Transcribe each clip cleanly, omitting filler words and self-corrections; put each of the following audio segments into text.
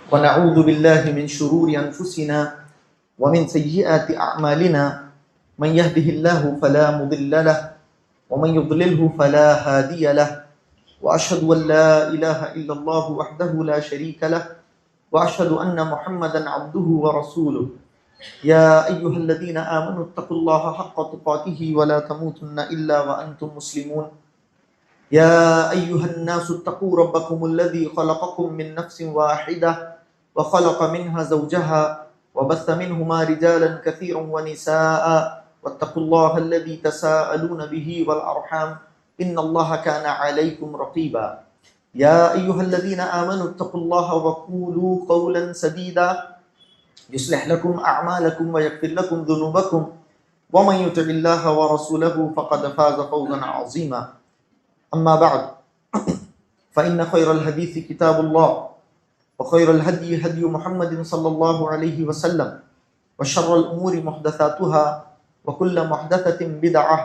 वनऊज़ु बिल्लाहि मिन शुरूरि अनफुसिना व मिन सय्यिआति अअमालिना मन यहदिहिल्लाहु फला मुदिल्ल लहु व मन युद्लिलहु फला हादिय लहु व अशहदु अन ला इलाहा इल्लल्लाहु वहदहु ला शरीक लहु व अशहदु अन्ना मुहम्मदन अब्दुहु व रसूलुहु या अय्युहल्लज़ीना आमनुत्तकुल्लाहा हक़्क़ तुक़ातिही व ला तमूतुन्ना इल्ला व अंतुम मुस्लिमून या अय्युहन्नासुत्तक़ू रब्बकुमुल्लज़ी ख़लक़कुम मिन नफ़्सिन वाहिदह व ख़लक़ मिन्हा ज़ौजहा व बस्स मिन्हुमा रिजालन कसीरन व निसाअ वत्तक़ुल्लाहल्लज़ी तसाअलून बिही वल अर्हाम इन्नल्लाहा काना अलैकुम रक़ीबा या अय्युहल्लज़ीना आमनुत्तकुल्लाहा व क़ूलू क़ौलन सदीदा युस्लिह लकुम अअमालकुम व यग़फिर लकुम ज़ुनूबकुम व मन युतिइल्लाहा व रसूलहु फ़क़द फ़ाज़ फ़ौज़न अज़ीमा अम्मा बअद फ़इन्न ख़ैरल हदीस किताबुल्लाह व ख़ैरल हदी हदी मुहम्मदिन सल्लल्लाहु अलैहि वसल्लम व शर्रल उमूरि मुहदसातुहा व कुल्ल मुहदसतिन बिदअह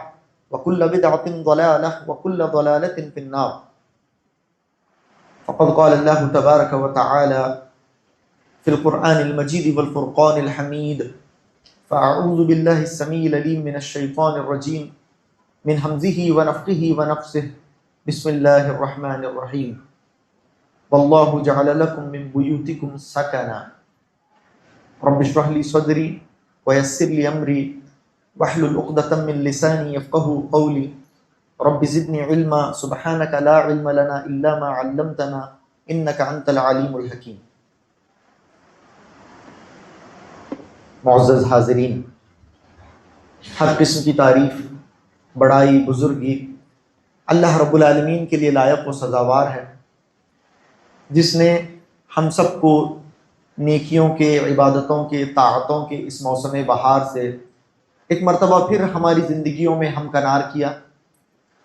व कुल्ल बिदअतिन ज़लालह व कुल्ल ज़लालतिन फ़िन्नार फ़क़द क़ाल अल्लाहु तबारक व तआला फ़िल क़ुरआनिल मजीद वल फ़ुरक़ानिल हमीद फ़अऊज़ु बिल्लाहिस समीइल अलीम मिनश शैतानिर रजीम मिन हमज़िही व नफ़्ख़िही व नफ़्सिही बिस्मिल्लाहिर्रहमानिर्रहीम वल्लाहु जअल लकुम मिन बुयूतिकुम सकना रब्बिश्रह ली सदरी व यस्सिर ली अमरी वहलुल उक़दतम मिन लिसानी यफ़क़हू क़ौली रब्बि ज़िदनी इल्मा सुब्हानका ला इल्म लना इल्ला मा अल्लमतना इन्नका अंतल अलीमुल हकीम। मुअज़्ज़ज़ हाज़िरीन, हर किस्म की तारीफ़, बड़ाई, बुज़ुर्गी अल्लाह रब्बुल आलमीन के लिए लायक व सज़ावार है, जिसने हम सबको नेकियों के, इबादतों के, ताअतों के इस मौसम बहार से एक मरतबा फिर हमारी ज़िंदगियों में हमकनार किया।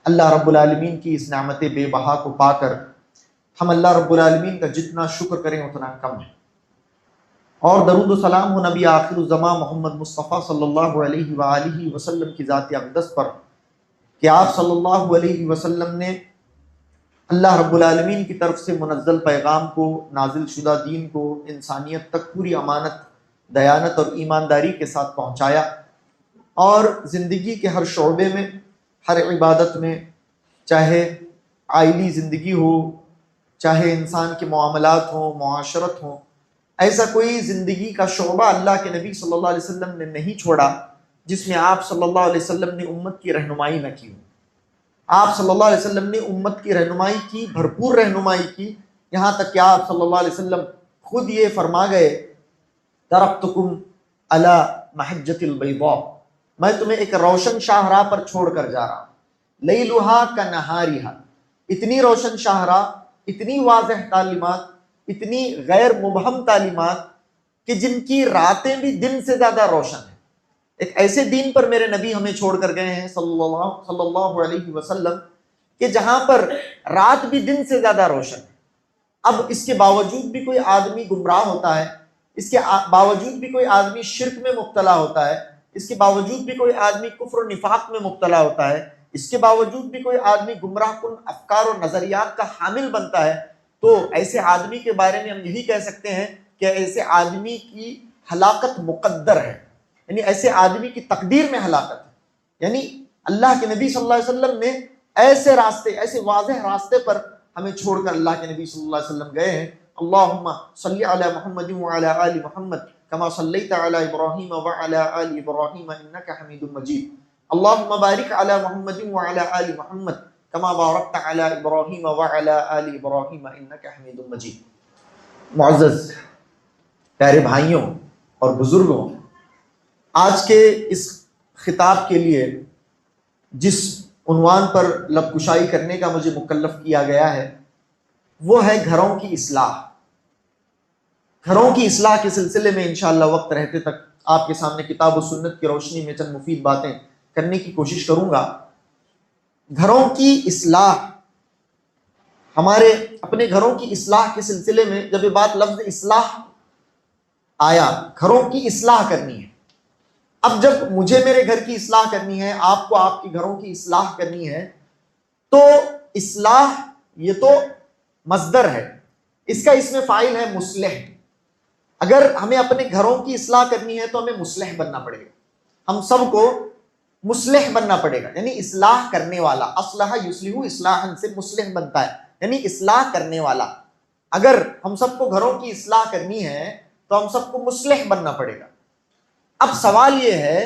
अल्लाह रब्बुल आलमीन की इस नेमत बेबहा को पाकर हम अल्लाह रब्बुल आलमीन का जितना शुक्र करें उतना कम है। और दरूद व सलाम हो नबी आखिरुज़्ज़मा मोहम्मद मुस्तफ़ा सल्लल्लाहु अलैहि व आलिहि वसल्लम की ज़ात अक़दस पर कि आप सल्लल्लाहु अलैहि वसल्लम ने अल्लाह रब्बुल आलमीन की तरफ से मुनज़्ज़ल पैगाम को, नाजिल शुदा दीन को इंसानियत तक पूरी अमानत, दयानत और ईमानदारी के साथ पहुँचाया और ज़िंदगी के हर शोबे में, हर इबादत में, चाहे आइली ज़िंदगी हो, चाहे इंसान के मामलात हों, मुआशरत हों, ऐसा कोई ज़िंदगी का शोबा अल्लाह के नबी सल्लल्लाहु अलैहि वसल्लम ने नहीं छोड़ा जिसमें आप सल्लल्लाहु अलैहि वसल्लम ने उम्मत की रहनुमाई न की हो। आप सल्लल्लाहु अलैहि वसल्लम ने उम्मत की रहनुमाई की, भरपूर रहनुमाई की, यहाँ तक कि आप सल्लल्लाहु अलैहि वसल्लम खुद ये फरमा गए, तरक्तुकुम अला महज्जतिल बैदा, मैं तुम्हें एक रोशन शाहराह पर छोड़कर जा रहा हूँ, लैलुहा का नहारिहा, इतनी रोशन शाहराह, इतनी वाज़ेह तालीमात, इतनी गैर मुबहम तालीमात कि जिनकी रातें भी दिन से ज़्यादा रोशन है। एक ऐसे दीन पर मेरे नबी हमें छोड़कर गए हैं सल्लल्लाहु अलैहि वसल्लम कि जहां पर रात भी दिन से ज्यादा रोशन है। अब इसके बावजूद भी कोई आदमी गुमराह होता है, इसके बावजूद भी कोई आदमी शिर्क में मुब्तला होता है, इसके बावजूद भी कोई आदमी कुफ्र और निफाक में मुब्तला होता है, इसके बावजूद भी कोई आदमी गुमराह कुन अफकार और नजरियात का हामिल बनता है, तो ऐसे आदमी के बारे में हम यही कह सकते हैं कि ऐसे आदमी की हलाकत मुकद्दर है, यानी ऐसे आदमी की तकदीर में हलाकत है। यानी अल्लाह के नबी सल्लल्लाहु अलैहि वसल्लम ने ऐसे रास्ते, ऐसे वाज़ेह रास्ते पर हमें छोड़कर अल्लाह के नबी सल्लल्लाहु अलैहि वसल्लम गए हैं। अल्लाहुम्मा सल्ली अला मुहम्मदिन व अला आलि मुहम्मद कमा सल्लैता अला इब्राहीम व अला आलि इब्राहीम इन्नका हमीदुम मजीद। अल्लाहुम्मा बारिक अला मुहम्मदिन व अला आलि मुहम्मद कमा बारकता अला इब्राहीम व अला आलि इब्राहीम इन्नका हमीदुम मजीद। मुअज़्ज़ज़ प्यारे भाइयों और बुजुर्गों, आज के इस खिताब के लिए जिस उन्वान पर लबकुशाई करने का मुझे मुकल्लफ किया गया है वो है घरों की इस्लाह। घरों की इस्लाह के सिलसिले में इंशाअल्लाह वक्त रहते तक आपके सामने किताब और सुन्नत की रोशनी में चंद मुफीद बातें करने की कोशिश करूंगा। घरों की इस्लाह, हमारे अपने घरों की इस्लाह के सिलसिले में जब ये बात लफ्ज इस्लाह आया, घरों की इस्लाह करनी है। अब जब मुझे मेरे घर की इस्लाह करनी है, आपको आपके घरों की इस्लाह करनी है, तो इस्लाह ये तो मस्दर है, इसका इसमें फाइल है मुस्लिह, अगर हमें अपने घरों की इस्लाह करनी है तो हमें मुस्लिह बनना पड़ेगा, हम सबको मुस्लिह बनना पड़ेगा, यानी इस्लाह करने वाला। अस्लह युस्लिहु इस्लाहन से मुस्लिह बनता है, यानी इस्लाह करने वाला। अगर हम सबको घरों की इस्लाह करनी है तो हम सबको मुस्लिह बनना पड़ेगा। अब सवाल यह है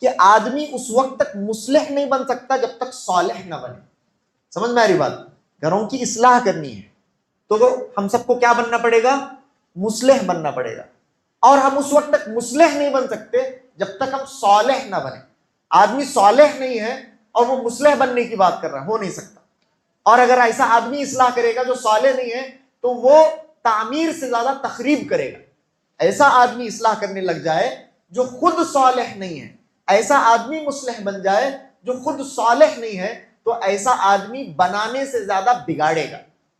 कि आदमी उस वक्त तक मुस्लिह नहीं बन सकता जब तक सालिह ना बने। समझ में आ रही बात? घरों की इस्लाह करनी है तो हम सबको क्या बनना पड़ेगा? मुस्लिह बनना पड़ेगा। और हम उस वक्त तक मुस्लिह नहीं बन सकते जब तक हम सालिह ना बने। आदमी सालिह नहीं है और वो मुस्लिह बनने की बात कर रहा है, हो नहीं सकता। और अगर ऐसा आदमी इस्लाह करेगा जो सालिह नहीं है तो वो तामीर से ज्यादा तखरीब करेगा। ऐसा आदमी इस्लाह करने लग जाए जो खुद सालिह नहीं है, ऐसा आदमी मुस्लिह बन जाए जो खुद सालिह नहीं है, तो ऐसा आदमी बनाने से ज्यादा बिगाड़ेगा।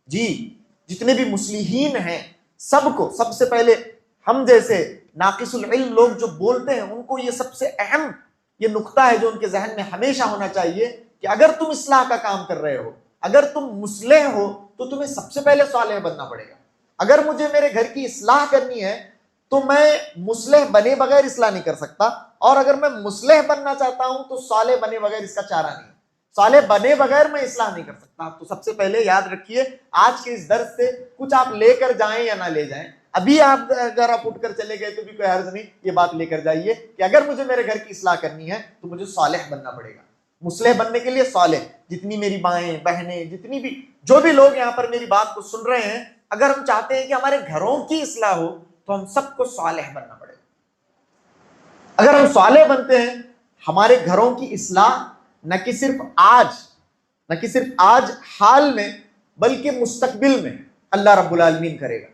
जी, जितने भी मुस्लिहीन हैं सबको, सबसे पहले हम जैसे नाकिसुल इल्म लोग जो बोलते हैं उनको ये सबसे अहम ये नुक्ता है जो उनके जहन में हमेशा होना चाहिए कि अगर तुम इस्लाह का काम कर रहे हो, अगर तुम मुस्लिह हो, तो तुम्हें सबसे पहले सालिह बनना पड़ेगा। अगर मुझे मेरे घर की इस्लाह करनी है तो मैं मुस्लिह बने बगैर इस्लाह नहीं कर सकता, और अगर मैं मुस्लिह बनना चाहता हूं तो सालिह बने बगैर इसका चारा नहीं। सालिह बने बगैर मैं इस्लाह नहीं कर सकता। तो सबसे पहले याद रखिए, आज के इस दर्स से कुछ आप लेकर जाएं या ना ले जाएं, अभी आप अगर आप उठकर चले गए तो भी कोई हर्ज नहीं, ये बात लेकर जाइए कि अगर मुझे मेरे घर की इस्लाह करनी है तो मुझे सालिह बनना पड़ेगा। मुस्लिह बनने के लिए सालिह, जितनी मेरी माएं बहनें, जितनी भी जो भी लोग यहाँ पर मेरी बात को सुन रहे हैं, अगर हम चाहते हैं कि हमारे घरों की इस्लाह हो तो हम सबको सालिह बनना पड़ेगा। अगर हम सालिह बनते हैं, हमारे घरों की इस्लाह न कि सिर्फ आज हाल में बल्कि मुस्तकबिल में अल्लाह रब्बुल आलमीन करेगा।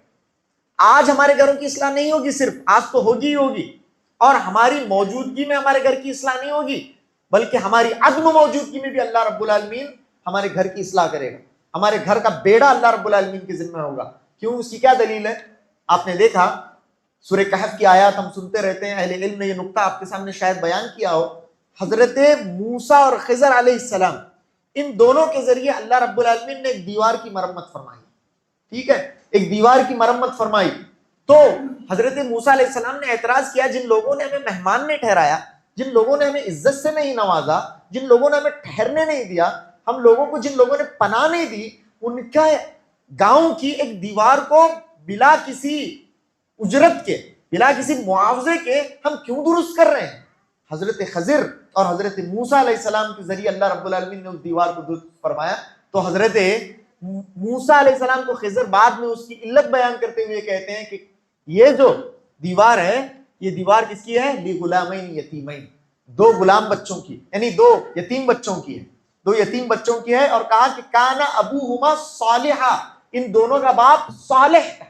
आज हमारे घरों की इस्लाह नहीं होगी, सिर्फ आज तो होगी ही होगी, और हमारी मौजूदगी में हमारे घर की इस्लाह नहीं होगी, बल्कि हमारी अदम मौजूदगी में भी अल्लाह रब्बुल आलमीन हमारे घर की इस्लाह करेगा। हमारे घर का बेड़ा अल्लाह रब्बुल आलमीन के जिम्मे होगा। क्यों? उसकी क्या दलील है? आपने देखा सूरह कहफ की आयत हम सुनते रहते हैं, अहले इल्म ने यह नुक्ता आपके सामने शायद बयान किया हो। हजरत मूसा और खिजर अलैहिस्सलाम, इन दोनों के जरिए अल्लाह रब्बुल आलमीन ने एक दीवार की मरम्मत फरमाई। ठीक है, एक दीवार की मरम्मत फरमाई तो हजरत मूसा अलैहिस्सलाम ने एतराज किया, जिन लोगों ने हमें मेहमान नहीं ठहराया, जिन लोगों ने हमें इज्जत से नहीं नवाजा, जिन लोगों ने हमें ठहरने नहीं दिया, हम लोगों को जिन लोगों ने पनाह नहीं दी, उनका गांव की एक दीवार को बिला किसी उजरत के, बिला किसी मुआवजे के हम क्यों दुरुस्त कर रहे हैं? हजरत खजिर और हजरत मूसा अलैहिस्सलाम के जरिए अल्लाह रब्बुल आलमीन ने उस दीवार को दुरुस्त फरमाया। तो हजरत मूसा अलैहिस्सलाम को खिजर बाद में उसकी इल्लत बयान करते हुए कहते हैं कि ये जो दीवार है, ये दीवार किसकी है? ली गुलामैन यतीमैन, दो गुलाम बच्चों की, यानी दो यतीम बच्चों की है, दो यतीम बच्चों की है। और कहा कि काना अबूहुमा सालिहा, इन दोनों का बाप सालिह था।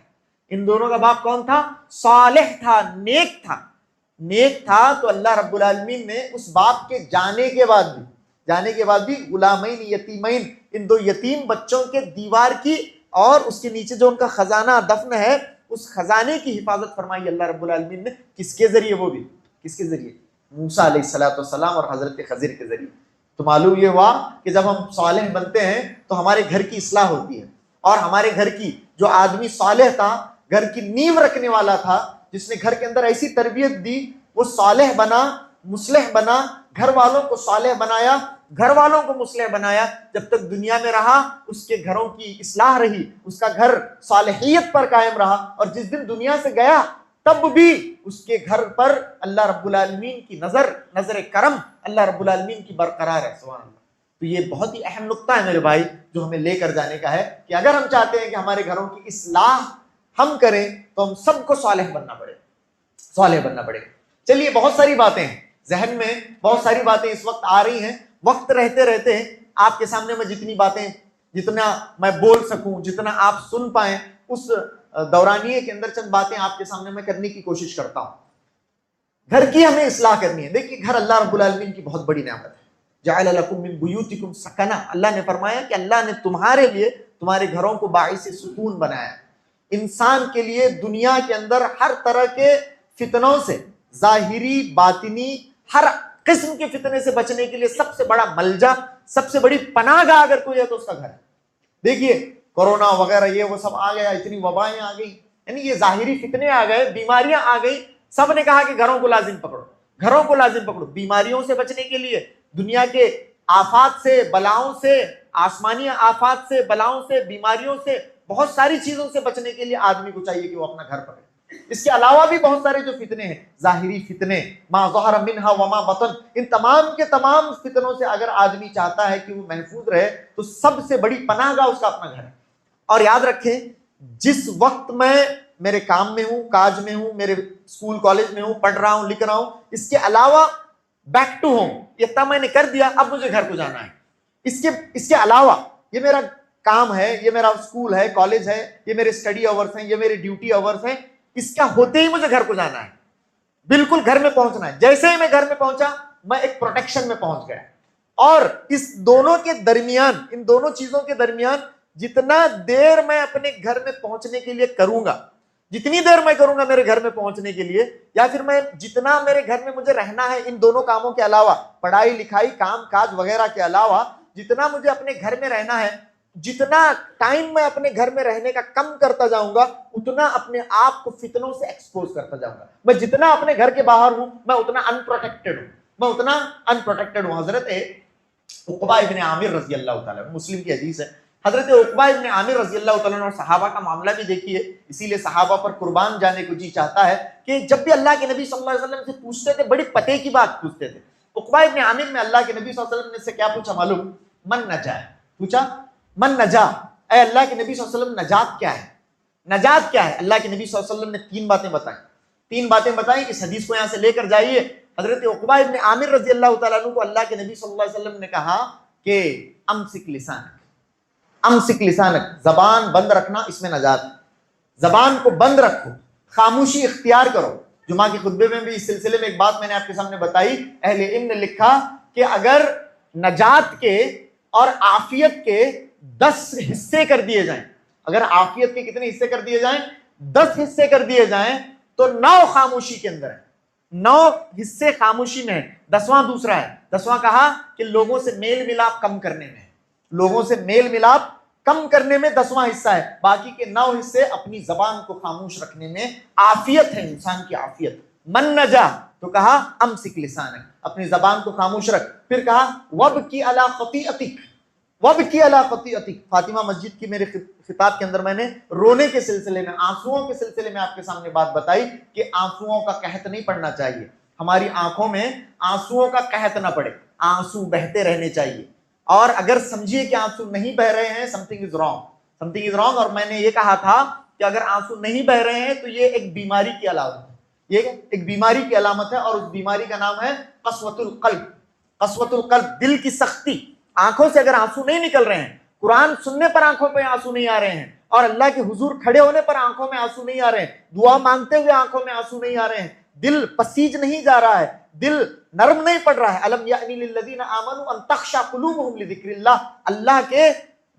इन दोनों का बाप कौन था? सालिह था, नेक था, नेक था। तो अल्लाह रब्बुल आलमीन ने उस बाप के जाने के बाद भी गुलामैन यतीमैन, इन दो यतीम बच्चों के दीवार की और उसके नीचे जो उनका खजाना दफन है, उस खजाने की हिफाजत फरमाई अल्लाह रब्बुल आलमीन ने। किसके जरिए? वो भी किसके जरिए? मूसा अलैहिस्सलाम और हजरत खजिर के जरिए। तो मालूम ये हुआ कि जब हम सालेह बनते हैं तो हमारे घर की इस्लाह होती है, और हमारे घर की जो आदमी सालेह था, घर की नींव रखने वाला था, जिसने घर के अंदर ऐसी तरबियत दी, वो सालेह बना, मुस्लिह बना, घर वालों को सालेह बनाया, घर वालों को मुस्लिह बनाया। जब तक दुनिया में रहा उसके घरों की इस्लाह रही, उसका घर सालेहियत पर कायम रहा, और जिस दिन दुनिया से गया तब भी उसके घर पर अल्लाह रब्बुल आलमीन की नजर करम अल्लाह रब्बुल आलमीन की बरकरार है। सुभान अल्लाह। तो ये बहुत ही अहम नुक्ता है मेरे भाई, जो हमें लेकर जाने का है कि अगर हम चाहते हैं कि हमारे घरों की इस्लाह हम करें तो हम सबको सालेह बनना पड़ेगा। चलिए, बहुत सारी बातें हैं जहन में, बहुत सारी बातें इस वक्त आ रही हैं। वक्त रहते रहते आपके सामने मैं जितना मैं बोल सकूं, जितना आप सुन पाए, उस दौरानिये के अंदर चंद बातें आपके सामने मैं करने की कोशिश करता हूं। घर की हमें इस्लाह करनी है। देखिए, घर अल्लाह रब्बुल आलमीन की बहुत बड़ी नेमत है। जअल लकुम मिन बुयूतिकुम सकना, अल्लाह ने फरमाया कि अल्लाह ने तुम्हारे लिए तुम्हारे घरों को बाइस सुकून बनाया। इंसान के लिए दुनिया के अंदर हर तरह के फितनों से, जाहिरी बातिनी, हर किस्म के फितने से बचने के लिए सबसे बड़ा मलजा, सबसे बड़ी पनाहगाह अगर कोई है तो उसका घर है। देखिए, कोरोना वगैरह ये वो सब आ गया, इतनी वबाएं आ गई, यानी ये जाहिरी फितने आ गए, बीमारियां आ गई, सब ने कहा कि घरों को लाजिम पकड़ो, घरों को लाजिम पकड़ो। बीमारियों से बचने के लिए, दुनिया के आफात से, बलाओं से, आसमानी आफात से, बलाओं से, बीमारियों से, बहुत सारी चीजों से बचने के लिए आदमी को चाहिए कि वो अपना घर पकड़े। इसके अलावा भी बहुत सारे जो फितने हैं, जाहिरी फितने, मा ज़हरा मिन्हा व मा बतन, इन तमाम के तमाम फितनों से अगर आदमी चाहता है कि वो महफूज रहे तो सबसे बड़ी पनाहगाह उसका अपना घर है। और याद रखें, जिस वक्त मैं मेरे काम में हूं, काज में हूं, मेरे स्कूल कॉलेज में हूं, पढ़ रहा हूं, लिख रहा हूं, इसके अलावा बैक टू होम, इतना मैंने कर दिया, अब मुझे घर को जाना है। इसके अलावा ये मेरा काम है, ये मेरा स्कूल है, कॉलेज है, ये मेरे स्टडी आवर्स हैं, ये मेरे ड्यूटी आवर्स हैं, इसका होते ही मुझे घर को जाना है, बिल्कुल घर में पहुंचना है। जैसे ही मैं घर में पहुंचा, मैं एक प्रोटेक्शन में पहुंच गया। और इस दोनों के दरमियान, इन दोनों चीजों के दरमियान जितना देर मैं अपने घर में पहुंचने के लिए करूंगा, जितनी देर मैं करूंगा मेरे घर में पहुंचने के लिए, या फिर मैं जितना मेरे घर में मुझे रहना है इन दोनों कामों के अलावा, पढ़ाई लिखाई, काम काज वगैरह के अलावा, जितना मुझे अपने घर में रहना है, जितना टाइम मैं अपने घर में रहने का कम करता जाऊंगा, उतना अपने आप को फितनों से एक्सपोज करता जाऊंगा। मैं जितना अपने घर के बाहर हूं, मैं उतना अनप्रोटेक्टेड हूं, मैं उतना अनप्रोटेक्टेड हूं। हजरत उक़बा इब्न आमिर रज़ी अल्लाह ताला, मुस्लिम की हदीस है, हजरत उक़बा इब्न आमिर रज़ी अल्लाह ताला और सहाबा का मामला भी देखिए, इसीलिए सहाबा पर कुर्बान जाने को जी चाहता है कि जब भी अल्लाह के नबी सल्लल्लाहु अलैहि वसल्लम से पूछते थे, बड़ी पते की बात पूछते थे। उक़बा इब्न आमिर ने अल्लाह के नबी सल्लल्लाहु अलैहि वसल्लम से क्या पूछा मालूम? मन नजा, पूछा मन नजा, ऐ अल्लाह के नबी सल्लल्लाहु अलैहि वसल्लम, नजात क्या है? नजात क्या है? अल्लाह के नबी सल्लल्लाहु अलैहि वसल्लम ने तीन बातें बताई। इस हदीस को यहां से लेकर जाइए। हजरत उक़बा इब्न आमिर रज़ी अल्लाह तआला अन्हु को अल्लाह के नबी सल्लल्लाहु अलैहि वसल्लम ने कहा कि अमसिक लिसानक, जबान बंद रखना, इसमें नजात है। जबान को बंद रखो, खामोशी इख्तियार करो। जुमा के खुतबे में भी इस सिलसिले में एक बात मैंने आपके सामने बताई। अहले इल्म ने लिखा कि अगर नजात के और आफियत के 10 हिस्से कर दिए जाएं, अगर आफियत के कितने हिस्से कर दिए जाएं? 10 हिस्से कर दिए जाएं, तो 9 खामोशी के अंदर है, 9 हिस्से खामोशी में है, 10वां दूसरा है। 10वां कहा कि लोगों से मेल मिलाप कम करने में, लोगों से मेल मिलाप कम करने में 10वां हिस्सा है। बाकी के 9 हिस्से अपनी जबान को खामोश रखने में आफियत है, इंसान की आफियत। मन नजा, तो कहा अमसिक लिसानक, अपनी जबान को खामोश रख। फिर कहा वब की अला खतीअतिक, वब की अला खतीअतिक। फातिमा मस्जिद की मेरे खिताब के अंदर मैंने रोने के सिलसिले में, आंसुओं के सिलसिले में आपके सामने बात बताई कि आंसुओं का कहत नहीं पड़ना चाहिए। हमारी आंखों में आंसुओं का कहत ना पड़े, आंसू बहते रहने चाहिए। और अगर समझिए कि आंसू नहीं बह रहे हैं, समथिंग इज रॉन्ग। और मैंने ये कहा था कि अगर आंसू नहीं बह रहे हैं तो ये एक बीमारी की अलामत है, ये एक बीमारी की अलामत है। और उस बीमारी का नाम है क़स्वतुल क़ल्ब, क़स्वतुल क़ल्ब, दिल की सख्ती। आंखों से अगर आंसू नहीं निकल रहे हैं, कुरान सुनने पर आंखों पे आंसू नहीं आ रहे हैं, और अल्लाह के हुजूर खड़े होने पर आंखों में आंसू नहीं आ रहे हैं, दुआ मांगते हुए आंखों में आंसू नहीं आ रहे हैं, दिल पसीज नहीं जा रहा है, दिल नरम नहीं पड़ रहा है। अलम यानी लिल्लज़ीना आमनू अन तख़शा क़ुलूबुहुम लिज़िक्रिल्लाह, अल्लाह के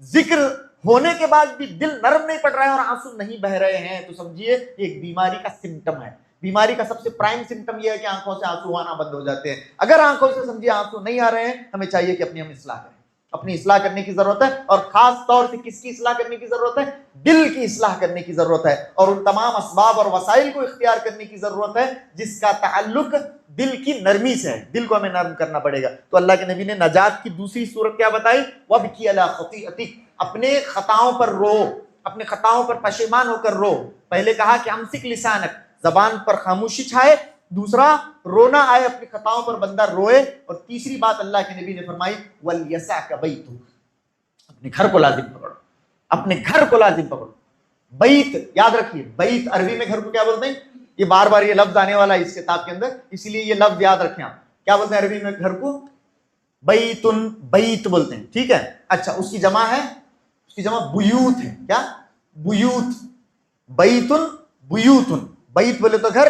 जिक्र होने के बाद भी दिल नरम नहीं पड़ रहा है और आंसू नहीं बह रहे हैं, तो समझिए ये एक बीमारी का सिम्टम है। बीमारी का सबसे प्राइम सिम्टम यह है कि आंखों से आंसू आना बंद हो जाते हैं। अगर आंखों से समझिए आंसू नहीं आ रहे हैं, हमें चाहिए कि हम इस्लाह करें, अपनी इस्लाह करने की जरूरत है। और खास तौर से किसकी इस्लाह करने की जरूरत है? दिल की इस्लाह करने की जरूरत है, और उन तमाम असबाब और वसाइल को इख्तियार करने की जरूरत है जिसका ताल्लुक दिल की नरमी से है। दिल को हमें नरम करना पड़ेगा। तो अल्लाह के नबी ने नजात की दूसरी सूरत क्या बताई? वबकी अला खतीअतिक, अपने खताओं पर रो, अपने खताओं पर पशेमान होकर रो। पहले कहा कि अमसिक लिसानक, जबान पर खामोशी छाए, दूसरा रोना आए, अपनी खताओं पर बंदा रोए, और तीसरी बात अल्लाह के नबी ने फरमाई वल यसाक बैतु, अपने घर को लाजिम पकड़ो, अपने घर को लाजिम पकड़ो। बैत याद रखिए, बैत अरबी में घर को क्या बोलते हैं? ये बार बार ये लफ्ज आने वाला है इस किताब के अंदर, इसीलिए ये लफ्ज याद रखें आप। क्या बोलते हैं अरबी में घर को? बैतुन, बैत बोलते हैं, ठीक है। अच्छा, उसकी जमा है, उसकी जमा बुयूत है। क्या? बुयूत। बैतुन बुयूतुन, बैत बोले तो घर,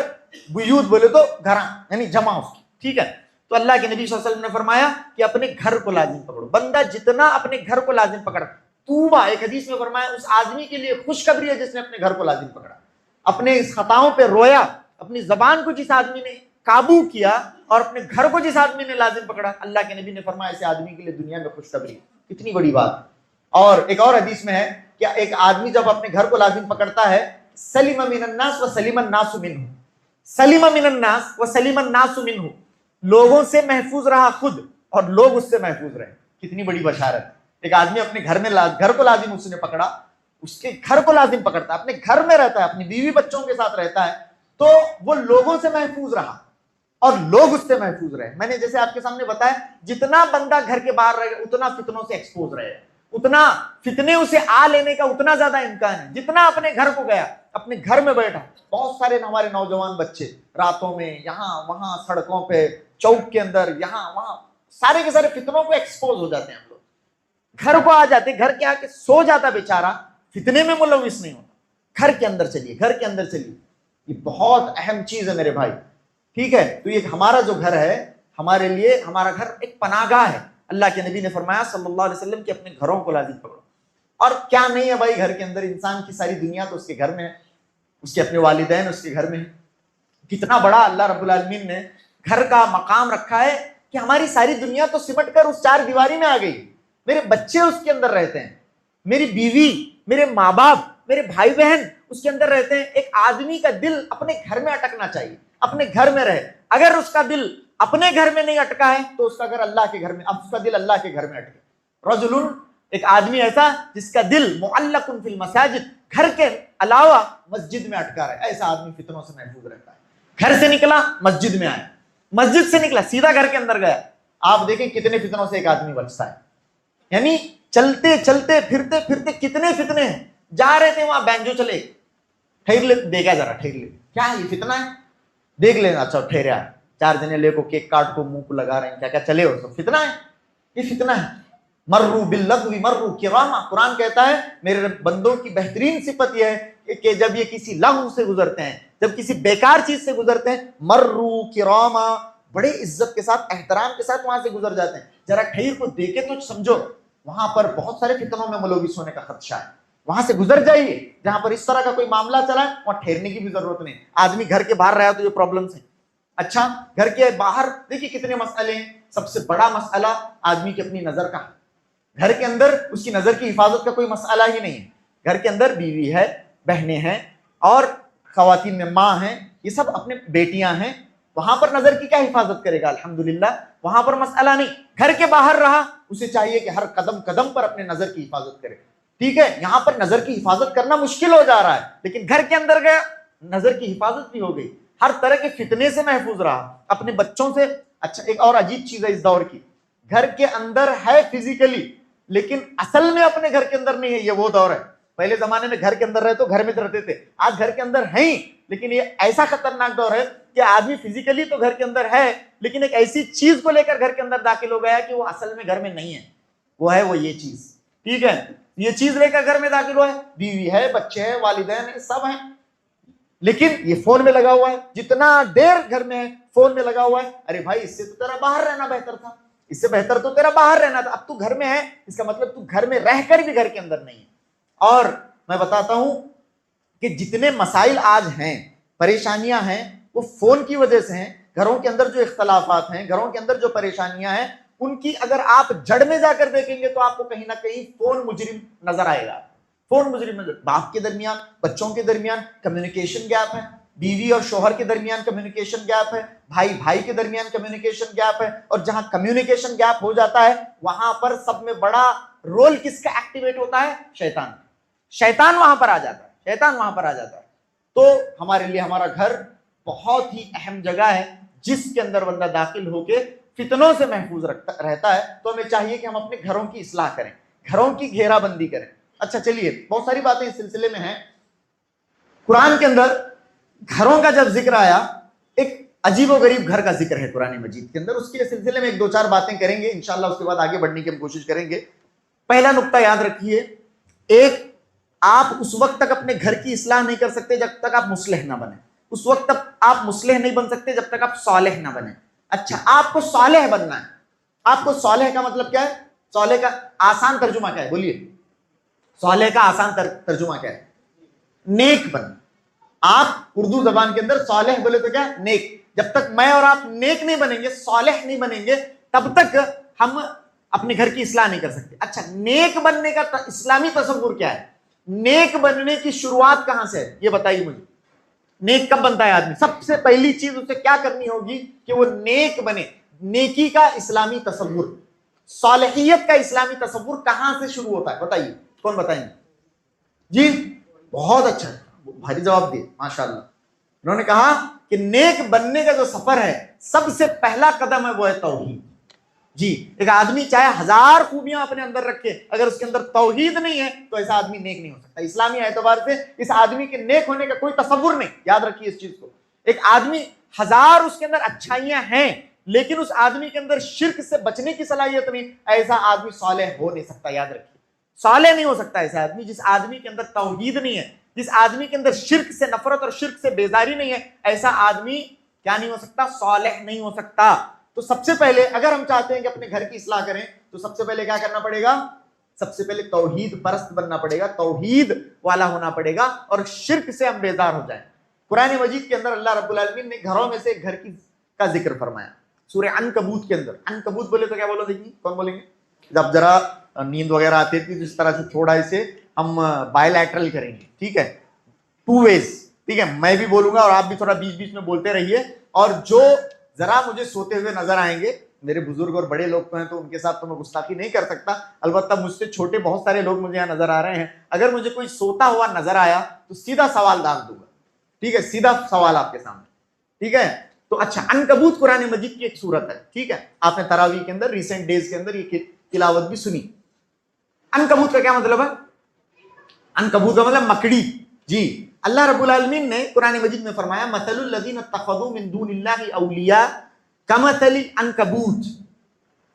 बुयूत बोले तो घर, यानी जमा उसकी, ठीक है। तो अल्लाह के नबी सल्लल्लाहु अलैहि वसल्लम ने फरमाया कि अपने घर को लाजिम पकड़ो। बंदा जितना अपने घर को लाजिम पकड़ा, तूबा, एक हदीस में फरमाया उस आदमी के लिए खुशखबरी है जिसने अपने घर को लाजिम पकड़ा, अपने इस खताओं पे रोया, अपनी जबान को जिस आदमी ने काबू किया और अपने घर को जिस आदमी ने लाजिम पकड़ा, अल्लाह के नबी ने फरमाया ऐसे आदमी के लिए दुनिया में खुशखबरी। कितनी बड़ी बात। और एक और हदीस में है कि एक आदमी जब अपने घर को लाजिम पकड़ता है, सलिम मिनन नास व सलिमन नासु मिन्हु। सलिम मिनन नास व सलिमन नासु मिन्हु, लोगों से महफूज रहा खुद और लोग उससे महफूज रहे। कितनी बड़ी बशारत। एक आदमी अपने घर में घर को लाजिम उसने पकड़ा, उसके घर को लाजिम पकड़ता है, अपने घर में रहता है, अपनी बीवी बच्चों के साथ रहता है, तो वो लोगों से महफूज रहा और लोग उससे महफूज रहे। मैंने जैसे आपके सामने बताया, जितना बंदा घर के बाहर रहेगा उतना फितनों से एक्सपोज रहेगा, उतना फितने उसे आ लेने का उतना ज्यादा इम्कान है। जितना अपने घर को गया, अपने घर में बैठा, बहुत सारे हमारे नौजवान बच्चे रातों में यहां वहां सड़कों पे, चौक के अंदर, यहां वहां, सारे के सारे फितनों को एक्सपोज हो जाते हैं। हम लोग घर को आ जाते, घर के आके सो जाता बेचारा, फितने में मुलविस नहीं होता। घर के अंदर चलिए, घर के अंदर चलिए, ये बहुत अहम चीज है मेरे भाई। ठीक है, तो ये हमारा जो घर है, हमारे लिए हमारा घर एक पनाहगाह है। अल्लाह के नबी ने फरमाया सल्लल्लाहु अलैहि वसल्लम कि अपने घरों को लाजिम पकड़ो। और क्या नहीं है भाई घर के अंदर, इंसान की सारी दुनिया तो उसके घर में है, उसके अपने वालिदैन उसके घर में है। कितना बड़ा अल्लाह रब्बुल आलमीन ने घर का मकाम रखा है कि हमारी सारी दुनिया तो सिमट कर उस चार दीवारी में आ गई। मेरे बच्चे उसके अंदर रहते हैं, मेरी बीवी, मेरे माँ बाप, मेरे भाई बहन उसके अंदर रहते हैं। एक आदमी का दिल अपने घर में अटकना चाहिए, अपने घर में रहे। अगर उसका दिल अपने घर में नहीं अटका है तो उसका घर अल्लाह के घर में, अब उसका दिल अल्लाह के घर में अटके। रजुलुन, एक आदमी ऐसा जिसका दिल मुअल्लकुन फिल मसाजिद, घर के अलावा मस्जिद में अटका रहे, ऐसा आदमी फितनों से महफूज रहता है। घर से निकला मस्जिद में आया, मस्जिद से निकला सीधा घर के अंदर गया, आप देखें कितने फितनों से एक आदमी बचता है। यानी चलते चलते फिरते फिरते कितने फितने हैं। जा रहे थे वहां बैंजो चले, ठहर ले, देखा जरा ठहर ले, क्या है ये फितना है, देख लेना। अच्छा ठहरा, चार जने लेको केक काट को मुंह को लगा रहे हैं, क्या क्या चले हो, सब फितना है, ये फितना है। मर्रू बिल्लग़वी मर्रू किरामा, कुरान कहता है मेरे बंदों की बेहतरीन सिफत यह है कि जब ये किसी लग़्व से गुजरते हैं, जब किसी बेकार चीज से गुजरते हैं, मर्रू किरामा, बड़े इज्जत के साथ, एहतराम के साथ वहां से गुजर जाते हैं। जरा ठहर को देखे तो समझो वहां पर बहुत सारे फितनों में मुलविस होने का खदशा है, वहां से गुजर जाइए। जहां पर इस तरह का कोई मामला चला है वहां ठहरने की भी जरूरत नहीं। आदमी घर के बाहर रहा तो जो प्रॉब्लम्स है, अच्छा घर के बाहर देखिए कितने मसले हैं। सबसे बड़ा मसला आदमी की अपनी नजर का, घर के अंदर उसकी नजर की हिफाजत का कोई मसला ही नहीं है। घर के अंदर बीवी है, बहनें हैं और खवातीन में माँ हैं, ये सब अपने बेटियां हैं, वहां पर नजर की क्या हिफाजत करेगा, अल्हम्दुलिल्लाह वहां पर मसला नहीं। घर के बाहर रहा, उसे चाहिए कि हर कदम कदम पर अपने नजर की हिफाजत करे। ठीक है, यहां पर नजर की हिफाजत करना मुश्किल हो जा रहा है, लेकिन घर के अंदर गया नजर की हिफाजत भी हो गई, हर तरह के फितने से महफूज रहा, अपने बच्चों से। अच्छा एक और अजीब चीज है इस दौर की, घर के अंदर है फिजिकली लेकिन असल में अपने घर के अंदर नहीं है। ये वो दौर है, पहले जमाने में घर के अंदर रहे तो घर में रहते थे, आज घर के अंदर है ही, लेकिन ये ऐसा खतरनाक दौर है कि आदमी फिजिकली तो घर के अंदर है लेकिन एक ऐसी चीज को लेकर घर के अंदर दाखिल हो गया कि वो असल में घर में नहीं है, वो है वो ये चीज। ठीक है, ये चीज लेकर घर में दाखिल हुआ है, बीवी है, बच्चे हैं, वालिदैन है, सब हैं, लेकिन ये फोन में लगा हुआ है। जितना देर घर में है फोन में लगा हुआ है। अरे भाई इससे तो तेरा बाहर रहना बेहतर था, इससे बेहतर तो तेरा बाहर रहना था, अब तू घर में है, इसका मतलब तू घर में रहकर भी घर के अंदर नहीं है। और मैं बताता हूं कि जितने मसाइल आज हैं, परेशानियां हैं, वो फोन की वजह से हैं। घरों के अंदर जो इख्तलाफात हैं, घरों के अंदर जो परेशानियां हैं, उनकी अगर आप जड़ में जाकर देखेंगे तो आपको कहीं ना कहीं फोन मुजरिम नजर आएगा। फोन मुजरिम नजर, बाप के दरमियान, बच्चों के दरमियान कम्युनिकेशन गैप है, बीवी और शोहर के दरमियान कम्युनिकेशन गैप है, भाई भाई के दरमियान कम्युनिकेशन गैप है। और जहां कम्युनिकेशन गैप हो जाता है वहां पर सब में बड़ा रोल किसका एक्टिवेट होता है, शैतान। शैतान वहां पर आ जाता है, शैतान वहां पर आ जाता है। तो हमारे लिए हमारा घर बहुत ही अहम जगह है जिसके अंदर बंदा दाखिल होके फितनों से महफूज रहता है। तो हमें चाहिए कि हम अपने घरों की इस्लाह करें, घरों की घेराबंदी करें। अच्छा चलिए, बहुत सारी बातें इस सिलसिले में हैं। कुरान के अंदर घरों का जब जिक्र आया, एक अजीबोगरीब घर का जिक्र है कुरान मजीद के अंदर, उसके सिलसिले में एक दो चार बातें करेंगे इंशाअल्लाह, उसके बाद आगे बढ़ने की हम कोशिश करेंगे। पहला नुक्ता याद रखिए, एक, आप उस वक्त तक अपने घर की इस्लाह नहीं कर सकते जब तक आप मुस्लिह ना बने, उस वक्त तक आप मुस्लिह नहीं बन सकते जब तक आप सालेह ना बने। अच्छा, आपको सालेह बनना है। आपको सालेह का मतलब क्या है, सालेह का आसान तर्जुमा क्या है, बोलिए, सालेह का आसान तर्जुमा क्या है, नेक बन। आप उर्दू जबान के अंदर सालेह बोले तो क्या, नेक। जब तक मैं और आप नेक नहीं बनेंगे, सालेह नहीं बनेंगे, तब तक हम अपने घर की इस्लाह नहीं कर सकते। अच्छा, नेक बनने का इस्लामी तसव्वुर क्या है, नेक बनने की शुरुआत कहां से है, ये बताइए मुझे। नेक कब बनता है आदमी? सबसे पहली चीज उसे क्या करनी होगी कि वो नेक बने। नेकी का इस्लामी तसव्वुर, सालिहियत का इस्लामी तसव्वुर कहां से शुरू होता है, बताइए, कौन बताएंगे जी? बहुत अच्छा, भारी जवाब दिए, माशाअल्लाह। उन्होंने कहा कि नेक बनने का जो सफर है, सबसे पहला कदम है वो है तौहीद। जी, एक आदमी चाहे 1000 खूबियां अपने अंदर रखे, अगर उसके अंदर तौहीद नहीं है तो ऐसा आदमी नेक नहीं हो सकता। इस्लामी एतबार से इस आदमी के नेक होने का कोई तसव्वुर नहीं। याद रखिए इस चीज को। एक आदमी 1000 उसके अंदर अच्छाइयां हैं, लेकिन उस आदमी के अंदर शिर्क से बचने की सलाहियत नहीं, ऐसा आदमी सालेह हो नहीं सकता। याद रखिए, सालेह नहीं हो सकता ऐसा आदमी जिस आदमी के अंदर तौहीद नहीं है, जिस आदमी के अंदर शिर्क से नफरत और शिर्क से बेजारी नहीं है, ऐसा आदमी क्या नहीं हो सकता? सालेह नहीं हो सकता। तो सबसे पहले अगर हम चाहते हैं कि अपने घर की इस्लाह करें, तो सबसे पहले क्या करना पड़ेगा? सबसे पहले तौहीद परस्त बनना पड़ेगा, तौहीद वाला होना पड़ेगा, और शिर्क से हम बेजार हो जाएं। कुरान मजीद के अंदर अल्लाह रब्बुल आलमीन ने घरों में से एक घर की का जिक्र फरमाया, सूरह अनकबूत के अंदर। अनकबूत बोले तो क्या बोलो, देखिए कौन बोलेंगे? जब जरा नींद वगैरह आती थी, जिस तरह से थोड़ा इसे हम बायलैटरल करेंगे, ठीक है, 2 वेज, ठीक है, मैं भी बोलूंगा और आप भी थोड़ा बीच बीच में बोलते रहिए। और जो जरा मुझे सोते हुए नजर आएंगे, मेरे बुजुर्ग और बड़े लोग तो हैं, तो उनके साथ तो मैं गुस्ताखी नहीं कर सकता, अलबत्ता मुझसे छोटे बहुत सारे लोग मुझे यहाँ नजर आ रहे हैं। अगर मुझे कोई सोता हुआ नजर आया तो सीधा सवाल दाग दूंगा, ठीक है, सीधा सवाल आपके सामने, ठीक है। तो अच्छा, अनकबूत कुरान मजीद की एक सूरत है, ठीक है, आपने तरावी के अंदर रिसेंट डेज के अंदर ये तिलावत भी सुनी। अनकबूत का क्या मतलब है? अनकबूत का मतलब मकड़ी। जी, अल्लाह रब्बुल आलमीन ने कुरान मजीद में फरमाया, मसलुल लज़ीना इत्तखज़ू मिन दूनिल्लाहि औलिया कमसली अनकबूत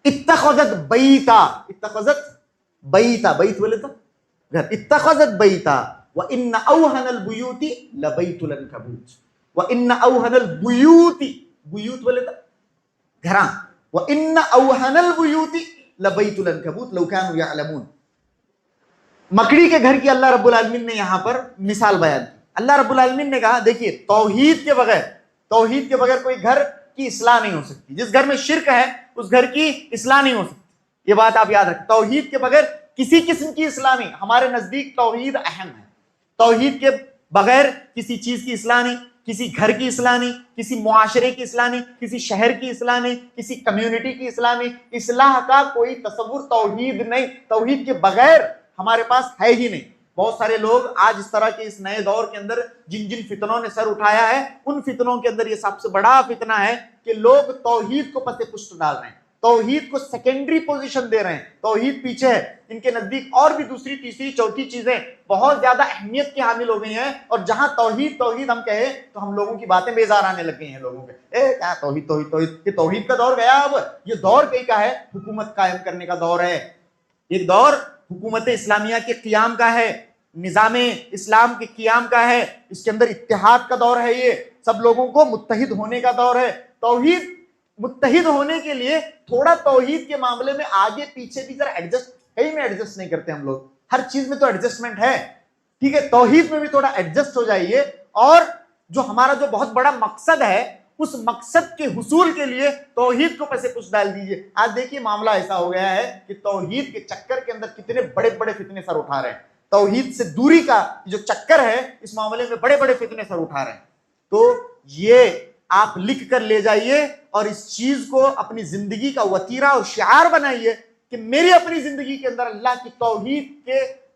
इत्तखज़त बैता। इत्तखज़त बैता, बैत बोले तो घर, इत्तखज़त बैता व इन्न औहनल बुयूति लबैतुल अनकबूत व इन्न औहनल बुयूति, बुयूत बोले तो घरा, व इन्न औहनल बुयूति लबैतुल अनकबूत लौ कानू यअलमून। मकड़ी के घर की अल्लाह रब्बुल आलमीन ने यहां पर मिसाल बयान की। अल्लाह रब्बुल आलमीन ने कहा, देखिए, तौहीद के बगैर कोई घर की इस्लाह नहीं हो सकती। जिस घर में शिर्क है उस घर की इस्लाह नहीं हो सकती। ये बात आप याद रखें, तौहीद के बगैर किसी किस्म की इस्लाह नहीं। हमारे नजदीक तौहीद अहम है। तौहीद के बगैर किसी चीज की इस्लाह नहीं, किसी घर की इस्लाह नहीं, किसी मुआशरे की इस्लाह नहीं, किसी शहर की इस्लाह नहीं, किसी कम्युनिटी की इस्लाह नहीं। इस्लाह का कोई तसव्वुर तौहीद नहीं, तौहीद के बगैर हमारे पास है ही नहीं। बहुत सारे लोग आज इस तरह के इस नए दौर के अंदर जिन जिन फितनों ने सर उठाया है, उन फितनों के अंदर ये सबसे बड़ा फितना है कि लोग तौहीद को पते पुष्ट डाल रहे हैं, तौहीद को सेकेंडरी पोजीशन दे रहे हैं। तौहीद पीछे है, इनके नजदीक और भी दूसरी तीसरी चौथी चीजें बहुत ज्यादा अहमियत की हामिल हो गई हैं। और जहां तौहीद तौहीद हम कहे तो हम लोगों की बातें बेजार आने लग गई हैं लोगों के। क्या तौहीद तौहीद तौहीद, ये तौहीद का दौर गया। अब ये दौर कहीं का है? हुकूमत कायम करने का दौर है। एक दौर हुकूमत इस्लामिया के क़ियाम का है, निज़ाम इस्लाम के क़ियाम का है, इसके अंदर इत्तेहाद का दौर है। ये सब लोगों को मुत्तहिद होने का दौर है। तौहीद मुत्तहिद होने के लिए थोड़ा तौहीद के मामले में आगे पीछे भी जरा एडजस्ट, कहीं में एडजस्ट नहीं करते हम लोग। हर चीज में तो एडजस्टमेंट है, ठीक है, तौहीद में भी थोड़ा एडजस्ट हो जाइए। और जो हमारा जो बहुत बड़ा मकसद है, उस मकसद के हुसूल के लिए तौहीद को पैसे कुछ डाल दीजिए। आज देखिए मामला ऐसा हो गया है कि तौहीद के चक्कर के अंदर कितने बड़े बड़े फितने सर उठा रहे हैं। तौहीद से दूरी का जो चक्कर है, इस मामले में बड़े बड़े फितने सर उठा रहे हैं। तो ये आप लिख कर ले जाइए और इस चीज को अपनी जिंदगी का वतीरा और शिआर बनाइए कि मेरी अपनी जिंदगी के अंदर अल्लाह की